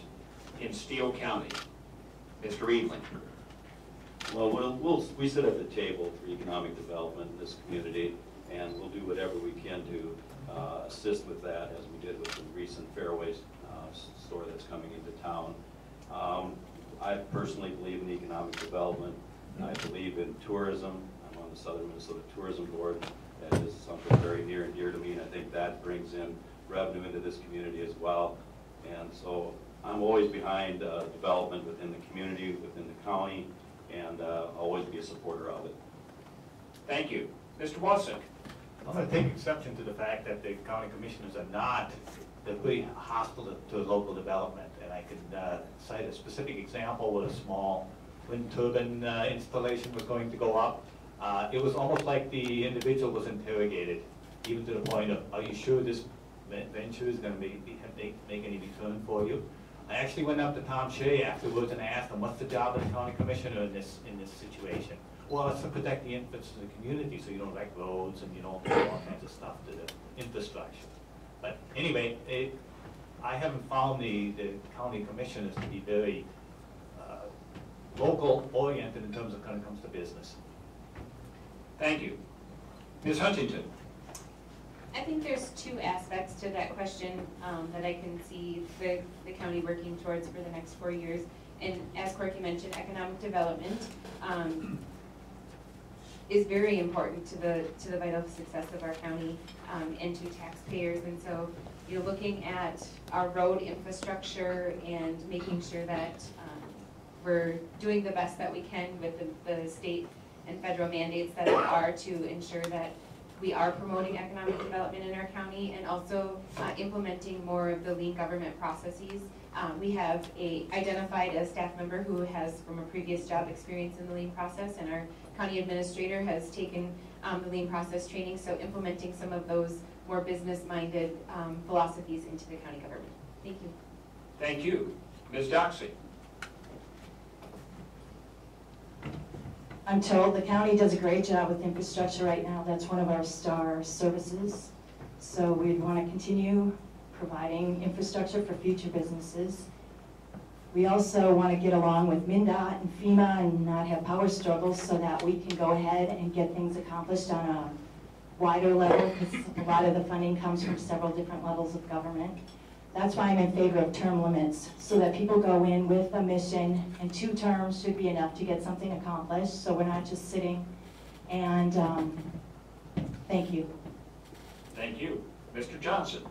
in Steele County? Mr. Eveling. Well, we sit at the table for economic development in this community, and we'll do whatever we can to assist with that, as we did with the recent Fairways store that's coming into town. I personally believe in economic development. I believe in tourism. I'm on the Southern Minnesota Tourism Board. That is something very near and dear to me, and I think that brings in revenue into this community as well. And so I'm always behind development within the community, within the county, and always be a supporter of it. Thank you. Mr. Wasik. I'm going to take exception to the fact that the county commissioners are not really hostile to local development. And I could cite a specific example where a small wind turbine installation was going to go up. It was almost like the individual was interrogated, even to the point of, are you sure this venture is going to make any return for you? I actually went up to Tom Shea afterwards and asked him, what's the job of the county commissioner in this situation? Well, it's to protect the interests of the community, so you don't wreck roads and you don't do all kinds of stuff to the infrastructure. But anyway, I haven't found the county commissioners to be very local oriented in terms of when it comes to business. Thank you. Ms. Huntington. I think there's two aspects to that question that I can see the county working towards for the next 4 years. And as Corky mentioned, economic development is very important to the vital success of our county and to taxpayers. And so you're looking at our road infrastructure and making sure that we're doing the best that we can with the state and federal mandates that there are to ensure that we are promoting economic development in our county, and also implementing more of the lean government processes. We have identified a staff member who has from a previous job experience in the lean process, and our county administrator has taken the lean process training, so implementing some of those more business-minded philosophies into the county government. Thank you. Thank you. Ms. Doxey. I'm told the county does a great job with infrastructure right now. That's one of our star services. So we'd want to continue providing infrastructure for future businesses. We also want to get along with MnDOT and FEMA and not have power struggles, so that we can go ahead and get things accomplished on a wider level, because a lot of the funding comes from several different levels of government. That's why I'm in favor of term limits, so that people go in with a mission, and 2 terms should be enough to get something accomplished, so we're not just sitting. And thank you. Thank you. Mr. Johnson.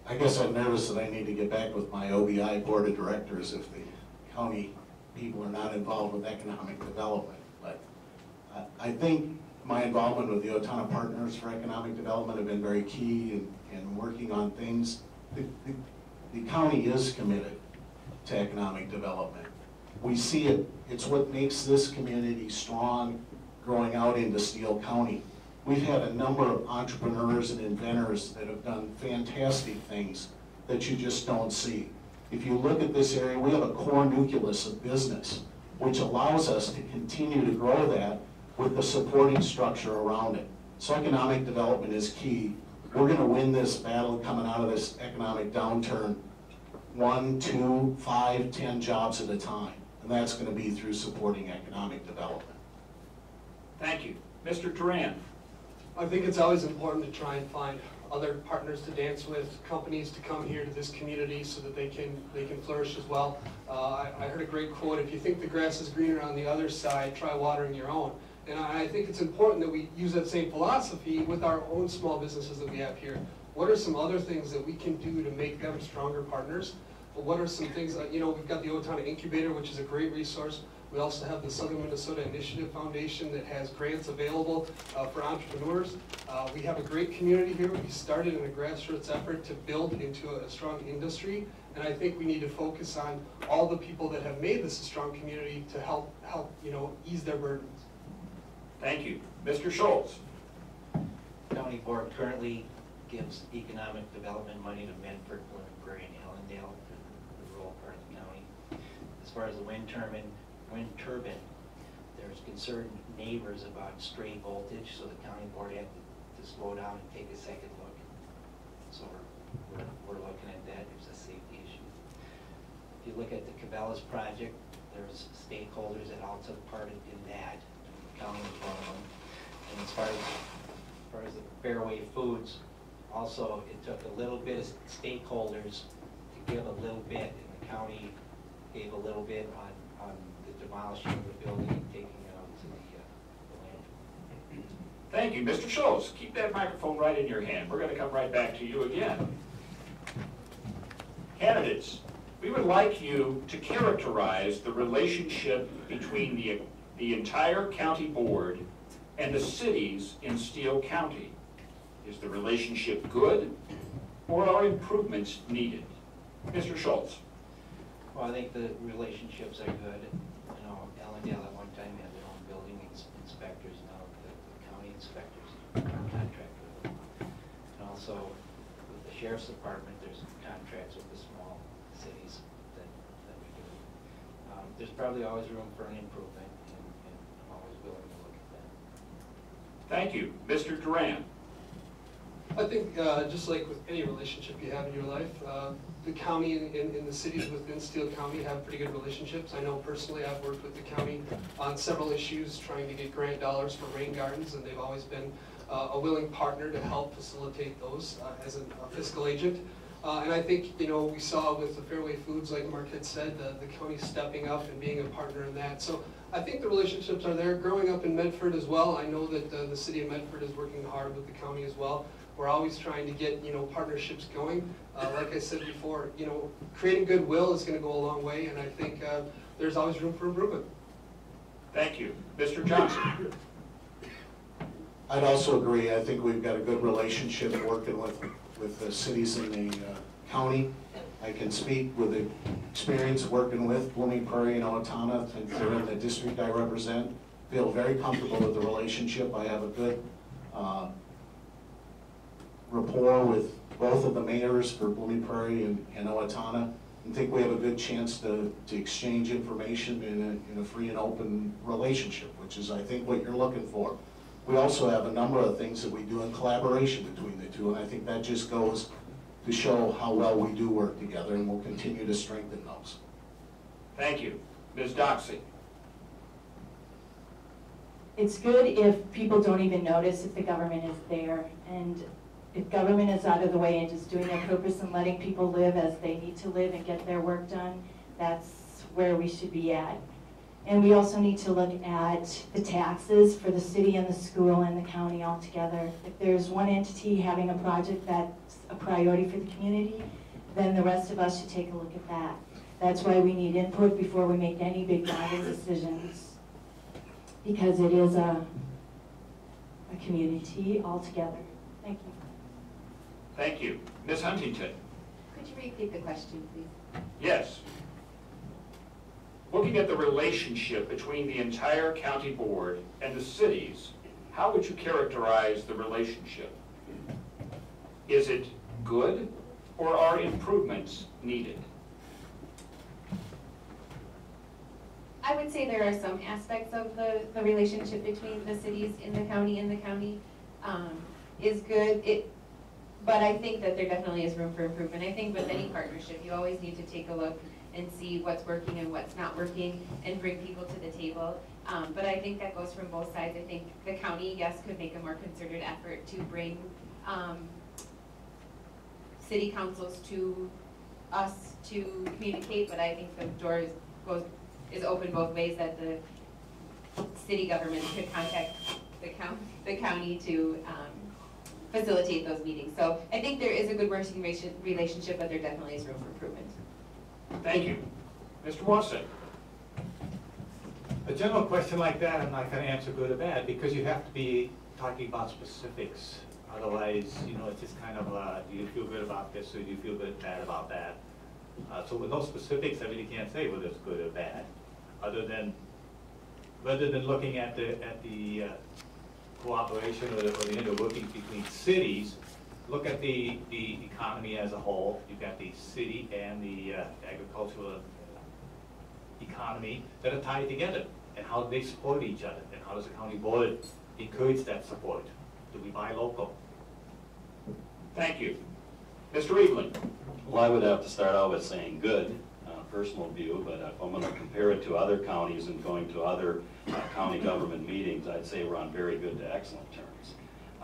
I guess I'm nervous that I need to get back with my OBI board of directors if the county people are not involved with economic development. But I think my involvement with the Owatonna Partners for Economic Development have been very key in working on things. The county is committed to economic development. We see it, it's what makes this community strong growing out into Steele County. We've had a number of entrepreneurs and inventors that have done fantastic things that you just don't see. If you look at this area, we have a core nucleus of business, which allows us to continue to grow that with the supporting structure around it. So economic development is key. We're going to win this battle coming out of this economic downturn 1, 2, 5, 10 jobs at a time. And that's going to be through supporting economic development. Thank you. Mr. Duran. I think it's always important to try and find other partners to dance with, companies to come here to this community so that they can flourish as well. I heard a great quote, if you think the grass is greener on the other side, try watering your own. And I think it's important that we use that same philosophy with our own small businesses that we have here. What are some other things that we can do to make them stronger partners? But what are some things, we've got the Owatonna Incubator, which is a great resource. We also have the Southern Minnesota Initiative Foundation that has grants available for entrepreneurs. We have a great community here. We started in a grassroots effort to build into a strong industry. And I think we need to focus on all the people that have made this a strong community to help ease their burdens. Thank you. Mr. Schultz. County Board currently gives economic development money to Medford, Blooming Prairie, and Allendale, the rural part of the county. As far as the wind turbine, there's concerned neighbors about stray voltage, so the County Board had to slow down and take a second look. So we're looking at that. There's a safety issue. If you look at the Cabela's project, there's stakeholders that all took part in that. The county was one of them. And as far as the Fairway Foods, also it took a little bit of stakeholders to give a little bit, and the county gave a little bit on the demolishing of the building and taking it out to the land. Thank you. Mr. Schultz, keep that microphone right in your hand. We're going to come right back to you again. Candidates, we would like you to characterize the relationship between the entire county board and the cities in Steele County. Is the relationship good, or are improvements needed? Mr. Schultz. Well, I think the relationships are good. Allendale at one time had their own building inspectors, now the county inspectors contract with them. And also, with the sheriff's department, there's contracts with the small cities that we do. There's probably always room for an improvement, and I'm always willing to look at that. Thank you. Mr. Duran. I think just like with any relationship you have in your life, the county and the cities within Steele County have pretty good relationships. I know personally I've worked with the county on several issues trying to get grant dollars for rain gardens, and they've always been a willing partner to help facilitate those as a fiscal agent. And I think, we saw with the Fairway Foods, like Mark had said, the county stepping up and being a partner in that. So I think the relationships are there. Growing up in Medford as well, I know that the city of Medford is working hard with the county as well. We're always trying to get, partnerships going. Like I said before, creating goodwill is going to go a long way, and I think there's always room for improvement. Thank you. Mr. Johnson. I'd also agree. I think we've got a good relationship working with the cities in the county. I can speak with the experience working with Blooming Prairie and Owatonna, since they're in the district I represent. Feel very comfortable with the relationship. I have a good rapport with both of the mayors for Blooming Prairie and Owatonna. I think we have a good chance to exchange information in a free and open relationship, which is, I think, what you're looking for. We also have a number of things that we do in collaboration between the two, and I think that just goes to show how well we do work together, and we'll continue to strengthen those. Thank you. Ms. Doxey. It's good if people don't even notice if the government is there, and if government is out of the way and just doing their purpose and letting people live as they need to live and get their work done, that's where we should be at. And we also need to look at the taxes for the city and the school and the county all together. If there's one entity having a project that's a priority for the community, then the rest of us should take a look at that. That's why we need input before we make any big bonding decisions, because it is a community altogether. Thank you. Thank you. Ms. Huntington. Could you repeat the question, please? Yes. Looking at the relationship between the entire county board and the cities, how would you characterize the relationship? Is it good, or are improvements needed? I would say there are some aspects of the relationship between the cities in the county and the county is good. But I think that there definitely is room for improvement. I think with any partnership, you always need to take a look and see what's working and what's not working and bring people to the table But I think that goes from both sides. I think the county, yes, could make a more concerted effort to bring city councils to us to communicate, but I think the door is open both ways, that the city government could contact the county to facilitate those meetings. So I think there is a good working relationship, but there definitely is room for improvement. Thank you. Mr. Wasik. A general question like that, I'm not going to answer good or bad, because you have to be talking about specifics. Otherwise, you know, it's just kind of, do you feel good about this, or do you feel bad about that? So with no specifics, I really can't say whether it's good or bad, rather than looking at the cooperation or the interworkings between cities. Look at the economy as a whole. You've got the city and the agricultural economy that are tied together, and how do they support each other, and how does the county board encourage that support? Do we buy local? Thank you. Mr. Evelyn. Well, I would have to start out with saying good, personal view, but if I'm going to compare it to other counties and going to other county government meetings, I'd say we're on very good to excellent terms.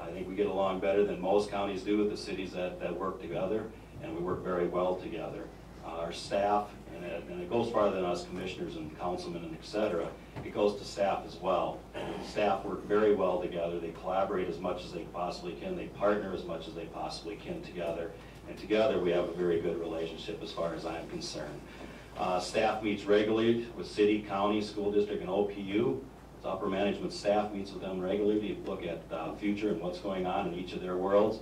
I think we get along better than most counties do with the cities that work together, and we work very well together. Our staff, and it goes farther than us commissioners and councilmen and et cetera, it goes to staff as well. Staff work very well together. They collaborate as much as they possibly can. They partner as much as they possibly can together. And together we have a very good relationship as far as I'm concerned. Staff meets regularly with city, county, school district, and OPU. The upper management staff meets with them regularly to look at the future and what's going on in each of their worlds.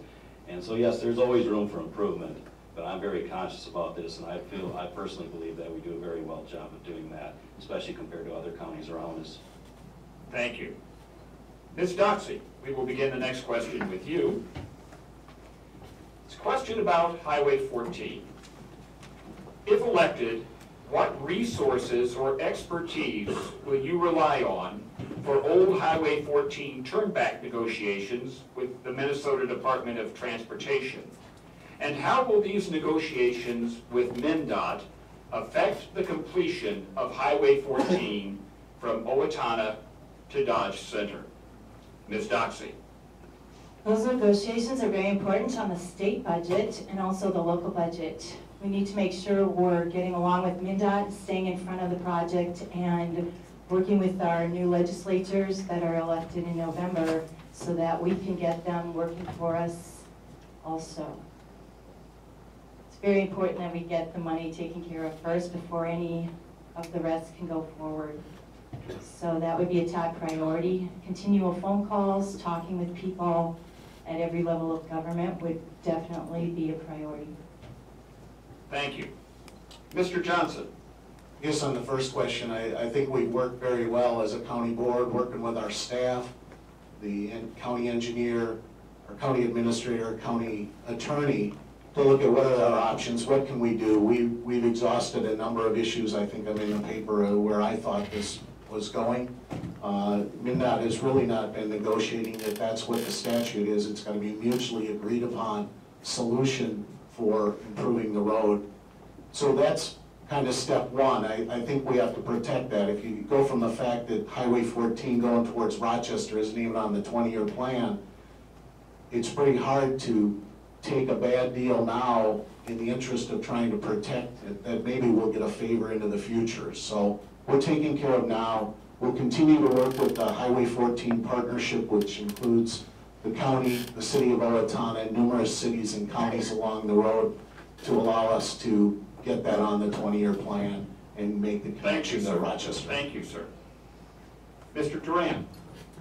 And so yes, there's always room for improvement, but I'm very conscious about this, and I personally believe that we do a very well job of doing that, especially compared to other counties around us. Thank you. Ms. Doxey, we will begin the next question with you. It's a question about Highway 14. If elected, what resources or expertise will you rely on for old Highway 14 turnback negotiations with the Minnesota Department of Transportation? And how will these negotiations with MnDOT affect the completion of Highway 14 from Owatonna to Dodge Center? Ms. Doxey. Those negotiations are very important on the state budget and also the local budget. We need to make sure we're getting along with MnDOT, staying in front of the project, and working with our new legislators that are elected in November so that we can get them working for us also. It's very important that we get the money taken care of first before any of the rest can go forward. So that would be a top priority. Continual phone calls, talking with people at every level of government would definitely be a priority. Thank you. Mr. Johnson. Yes, on the first question, I think we work very well as a county board, working with our staff, the county engineer, our county administrator, county attorney, to look at what are our options, what can we do. We've exhausted a number of issues. I think I'm in the paper where I thought this was going. MnDOT has really not been negotiating that. That's what the statute is. It's going to be mutually agreed upon solution for improving the road. So that's kind of step one. I think we have to protect that. If you go from the fact that Highway 14 going towards Rochester isn't even on the 20-year plan, it's pretty hard to take a bad deal now in the interest of trying to protect it, that maybe we'll get a favor into the future. So we're taking care of now. We'll continue to work with the Highway 14 partnership, which includes the county, the city of Owatonna, and numerous cities and counties along the road to allow us to get that on the 20-year plan and make the connection to Rochester. Thank you, sir. Mr. Duran.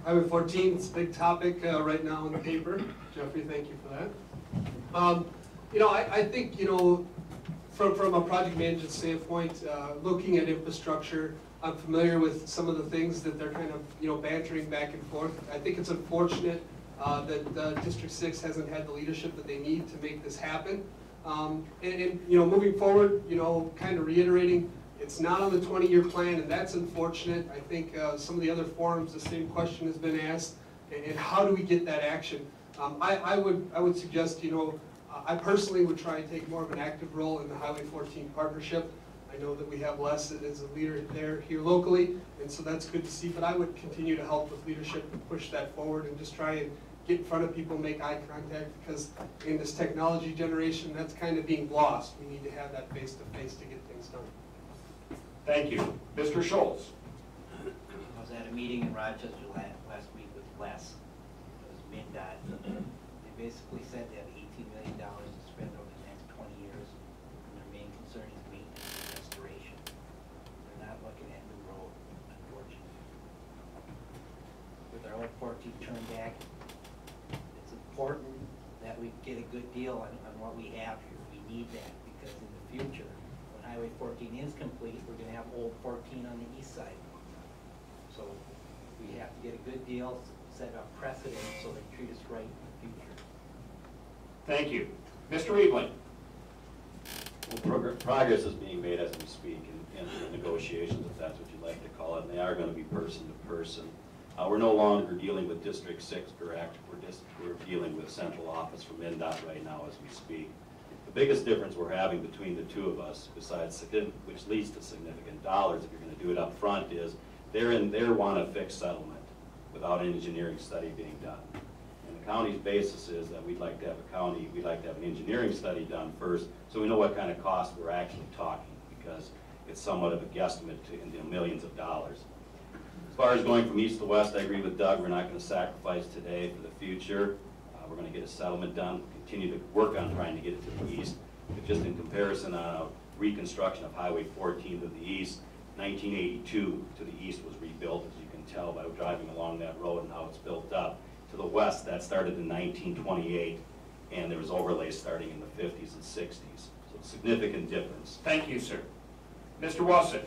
Highway 14, it's a big topic right now in the paper. Jeffrey, thank you for that. You know, I think, you know, from a project management standpoint, looking at infrastructure, I'm familiar with some of the things that they're kind of, you know, bantering back and forth. I think it's unfortunate that District 6 hasn't had the leadership that they need to make this happen. And you know, moving forward, you know, kind of reiterating, it's not on the 20-year plan, and that's unfortunate. I think some of the other forums, the same question has been asked, and how do we get that action? I would suggest, you know, I personally would try and take more of an active role in the Highway 14 partnership. I know that we have Les as a leader there here locally, and so that's good to see. But I would continue to help with leadership and push that forward and just try and get in front of people, make eye contact, because in this technology generation, that's kind of being lost. We need to have that face-to-face to get things done. Thank you. Mr. Schultz. I was at a meeting in Rochester last week with Les. It was MnDOT. They basically said they have $18 million to spend over the next 20 years, and their main concern is maintenance and restoration. They're not looking at new road, unfortunately. With our old 14 turnback, it's important that we get a good deal on what we have here. We need that, because in the future, when Highway 14 is complete, we're gonna have old 14 on the east side. So we have to get a good deal, set up precedent so they treat us right in the future. Thank you. Mr. Evelyn. Well, progress is being made as we speak in the negotiations, if that's what you'd like to call it, and they are going to be person to person. We're no longer dealing with District 6 direct, we're dealing with central office from MnDOT right now as we speak. The biggest difference we're having between the two of us, besides, which leads to significant dollars if you're going to do it up front, is they want a fixed settlement without an engineering study being done. And the county's basis is that we'd like to have an engineering study done first, so we know what kind of cost we're actually talking, because it's somewhat of a guesstimate in the millions of dollars. As far as going from east to west, I agree with Doug. We're not going to sacrifice today for the future. We're going to get a settlement done, continue to work on trying to get it to the east. But just in comparison on a reconstruction of Highway 14 to the east, 1982 to the east was rebuilt, as you can tell by driving along that road and how it's built up. To the west, that started in 1928, and there was overlays starting in the 50s and 60s. So a significant difference. Thank you, sir. Mr. Wasik.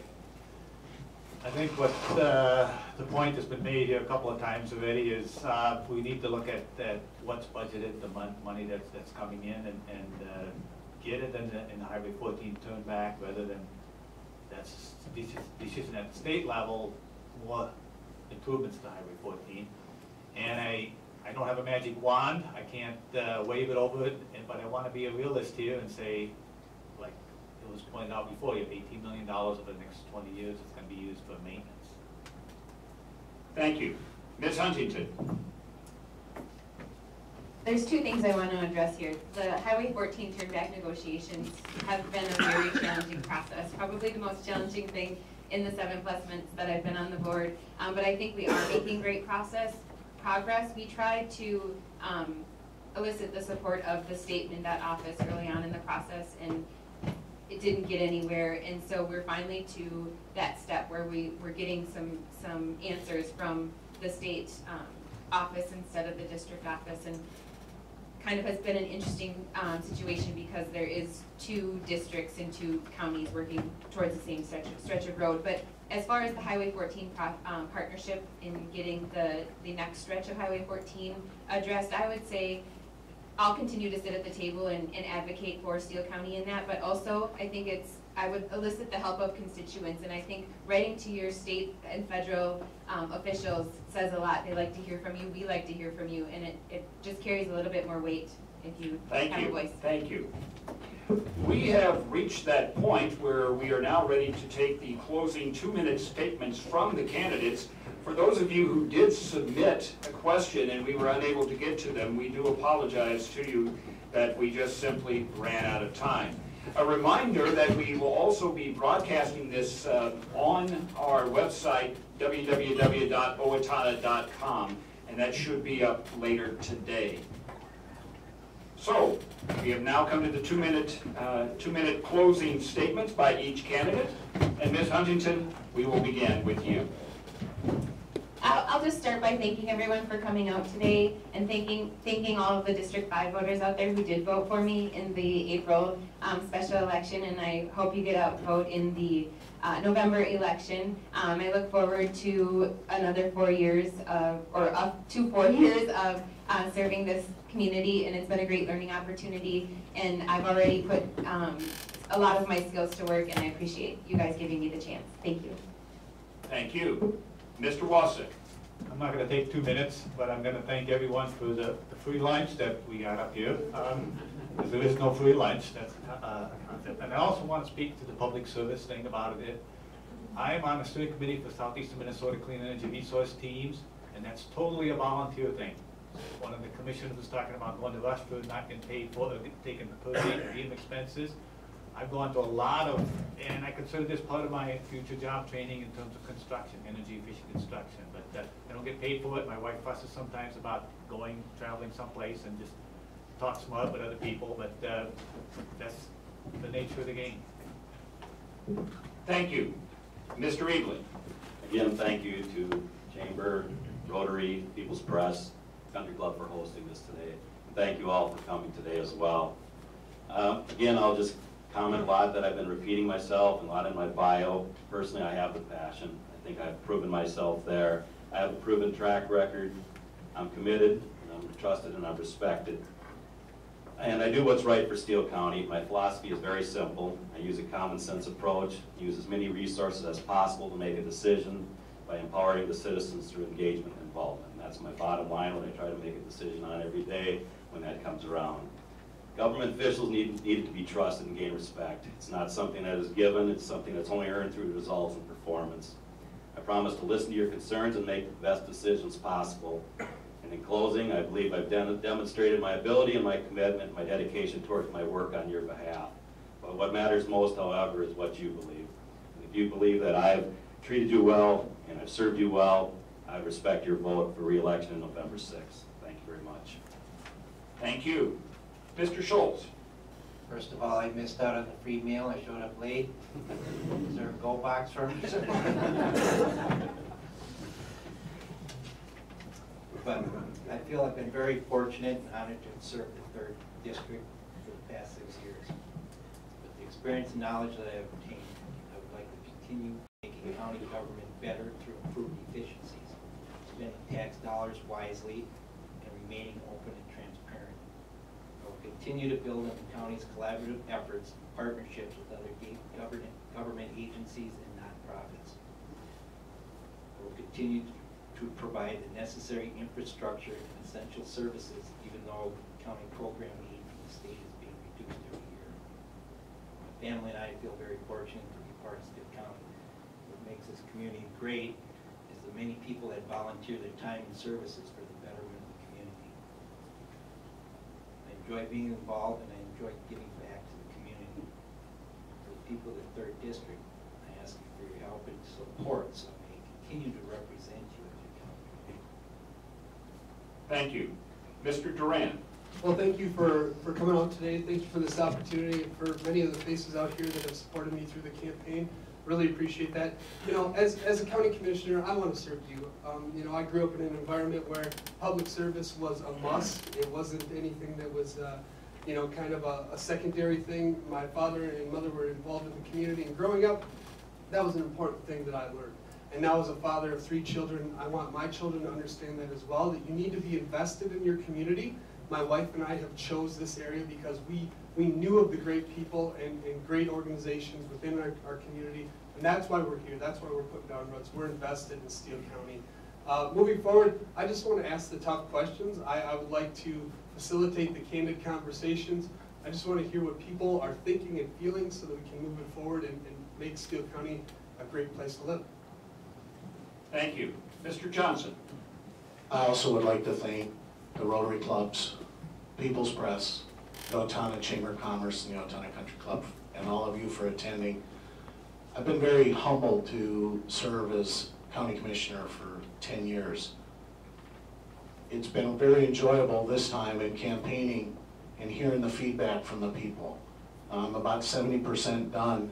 I think what the point that's been made here a couple of times already is we need to look at what's budgeted, the money that's coming in, and get it in the Highway 14 turn back, rather than that's decision at the state level, more improvements to Highway 14. And I don't have a magic wand. I can't wave it over it, but I want to be a realist here and say, like it was pointed out before, you have $18 million over the next 20 years. It's going to be used for maintenance. Thank you. Ms. Huntington. There's two things I want to address here. The Highway 14 turnback negotiations have been a very challenging process, probably the most challenging thing in the 7+ months that I've been on the board. But I think we are making great progress. We tried to elicit the support of the state MnDOT office early on in the process, and it didn't get anywhere. And so we're finally to that step where we're getting some answers from the state office instead of the district office, and kind of has been an interesting situation because there is 2 districts and 2 counties working towards the same stretch of road. But as far as the Highway 14 partnership in getting the next stretch of Highway 14 addressed, I would say I'll continue to sit at the table and advocate for Steele County in that, but also I think I would elicit the help of constituents, and I think writing to your state and federal officials says a lot. They like to hear from you, we like to hear from you, and it just carries a little bit more weight if you have a voice. Thank you. We have reached that point where we are now ready to take the closing 2-minute statements from the candidates. For those of you who did submit a question and we were unable to get to them, we do apologize to you that we just simply ran out of time. A reminder that we will also be broadcasting this on our website, www.owatonna.com, and that should be up later today. So, we have now come to the 2-minute closing statements by each candidate. And Ms. Huntington, we will begin with you. I'll just start by thanking everyone for coming out today, and thanking all of the District 5 voters out there who did vote for me in the April special election, and I hope you get out and vote in the November election. I look forward to another 4 years up to 4 years of serving this community, and it's been a great learning opportunity, and I've already put a lot of my skills to work, and I appreciate you guys giving me the chance. Thank you. Thank you. Mr. Wasik. I'm not going to take 2 minutes, but I'm going to thank everyone for the free lunch that we got up here. because there is no free lunch, that's a concept. And I also want to speak to the public service thing about it. I am on the steering committee for Southeastern Minnesota Clean Energy Resource Teams, and that's totally a volunteer thing. One of the commissioners was talking about going to Rushford, not getting paid for it, taking the per diem expenses. I've gone to a lot of, and I consider this part of my future job training in terms of construction, energy efficient construction, but I don't get paid for it. My wife fusses sometimes about traveling someplace and just talk smart with other people, but that's the nature of the game. Thank you. Mr. Eagley. Again, thank you to Chamber, Rotary, People's Press, Country Club for hosting this today. And thank you all for coming today as well. Again, I'll just comment a lot that I've been repeating myself, and a lot in my bio. Personally, I have the passion. I think I've proven myself there. I have a proven track record. I'm committed, and I'm trusted, and I'm respected. And I do what's right for Steele County. My philosophy is very simple. I use a common sense approach, use as many resources as possible to make a decision by empowering the citizens through engagement and involvement. And that's my bottom line when I try to make a decision on every day when that comes around. Government officials needed to be trusted and gain respect. It's not something that is given, it's something that's only earned through results and performance. I promise to listen to your concerns and make the best decisions possible. And in closing, I believe I've demonstrated my ability and my commitment, my dedication towards my work on your behalf. But what matters most, however, is what you believe. And if you believe that I've treated you well and I've served you well, I respect your vote for re-election on November 6th. Thank you very much. Thank you. Mr. Schultz. First of all, I missed out on the free meal. I showed up late. Is there a go box for me? But I feel I've been very fortunate and honored to have served the 3rd District for the past 6 years. With the experience and knowledge that I have obtained, I would like to continue making county government better through improved efficiencies, spending tax dollars wisely, and remaining open and transparent. I will continue to build on the county's collaborative efforts and partnerships with other government agencies and nonprofits. I will continue to provide the necessary infrastructure and essential services, even though county program aid from the state is being reduced every year. My family and I feel very fortunate to be part of Steele County. What makes this community great is the many people that volunteer their time and services for the betterment of the community. I enjoy being involved and I enjoy giving back to the community. For the people of the 3rd District, I ask you for your help and support so I may continue to represent you. Thank you. Mr. Duran. Well, thank you for coming out today. Thank you for this opportunity, and for many of the faces out here that have supported me through the campaign. Really appreciate that. You know, as a county commissioner, I want to serve you. You know, I grew up in an environment where public service was a must. It wasn't anything that was, you know, kind of a secondary thing. My father and mother were involved in the community, and growing up, that was an important thing that I learned. And now as a father of 3 children, I want my children to understand that as well, that you need to be invested in your community. My wife and I have chose this area because we knew of the great people and great organizations within our community, and that's why we're here. That's why we're putting down roots. We're invested in Steele County. Moving forward, I just want to ask the tough questions. I would like to facilitate the candid conversations. I just want to hear what people are thinking and feeling so that we can move it forward and make Steele County a great place to live. Thank you. Mr. Johnson. I also would like to thank the Rotary Clubs, People's Press, the Owatonna Chamber of Commerce, and the Owatonna Country Club, and all of you for attending. I've been very humbled to serve as County Commissioner for 10 years. It's been very enjoyable this time in campaigning and hearing the feedback from the people. I'm about 70% done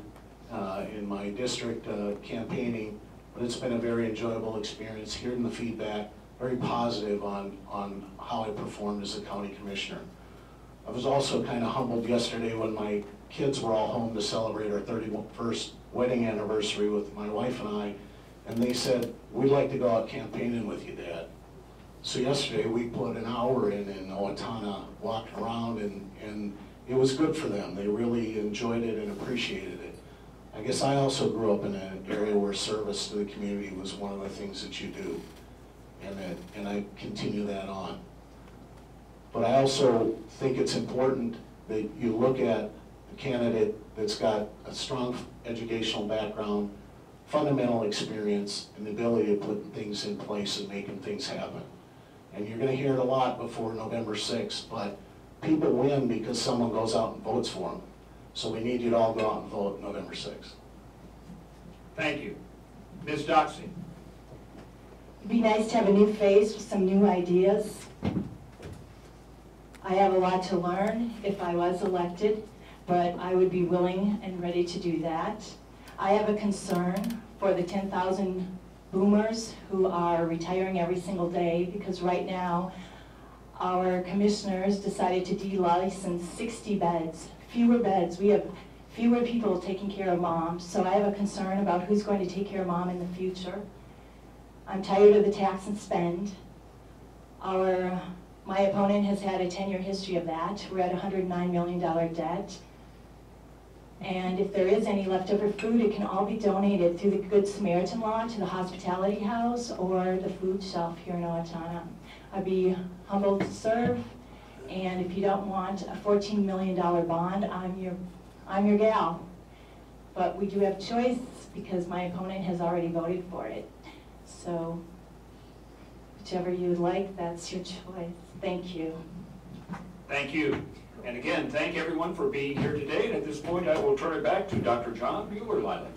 in my district campaigning, but it's been a very enjoyable experience hearing the feedback, very positive on how I performed as a county commissioner. I was also kind of humbled yesterday when my kids were all home to celebrate our 31st wedding anniversary with my wife and I, and they said, "We'd like to go out campaigning with you, Dad." So yesterday we put an hour in Owatonna, walking around, and it was good for them. They really enjoyed it and appreciated it. I guess I also grew up in an area where service to the community was one of the things that you do, and I continue that on. But I also think it's important that you look at the candidate that's got a strong educational background, fundamental experience, and the ability to put things in place and making things happen. And you're going to hear it a lot before November 6th, but people win because someone goes out and votes for them. So we need you to all go out and vote November 6th. Thank you. Ms. Doxey. It'd be nice to have a new face with some new ideas. I have a lot to learn if I was elected, but I would be willing and ready to do that. I have a concern for the 10,000 boomers who are retiring every single day, because right now our commissioners decided to de-license 60 beds, fewer beds. We have fewer people taking care of mom, so I have a concern about who's going to take care of mom in the future. I'm tired of the tax and spend. My opponent has had a 10-year history of that. We're at $109 million debt. And if there is any leftover food, it can all be donated through the Good Samaritan Law to the hospitality house or the food shelf here in Owatonna. I'd be humbled to serve, and if you don't want a $14 million bond, I'm your gal. But we do have choice because my opponent has already voted for it. So whichever you would like, that's your choice. Thank you. Thank you. And again, thank everyone for being here today. And at this point, I will turn it back to Dr. John Bueller-Lyland.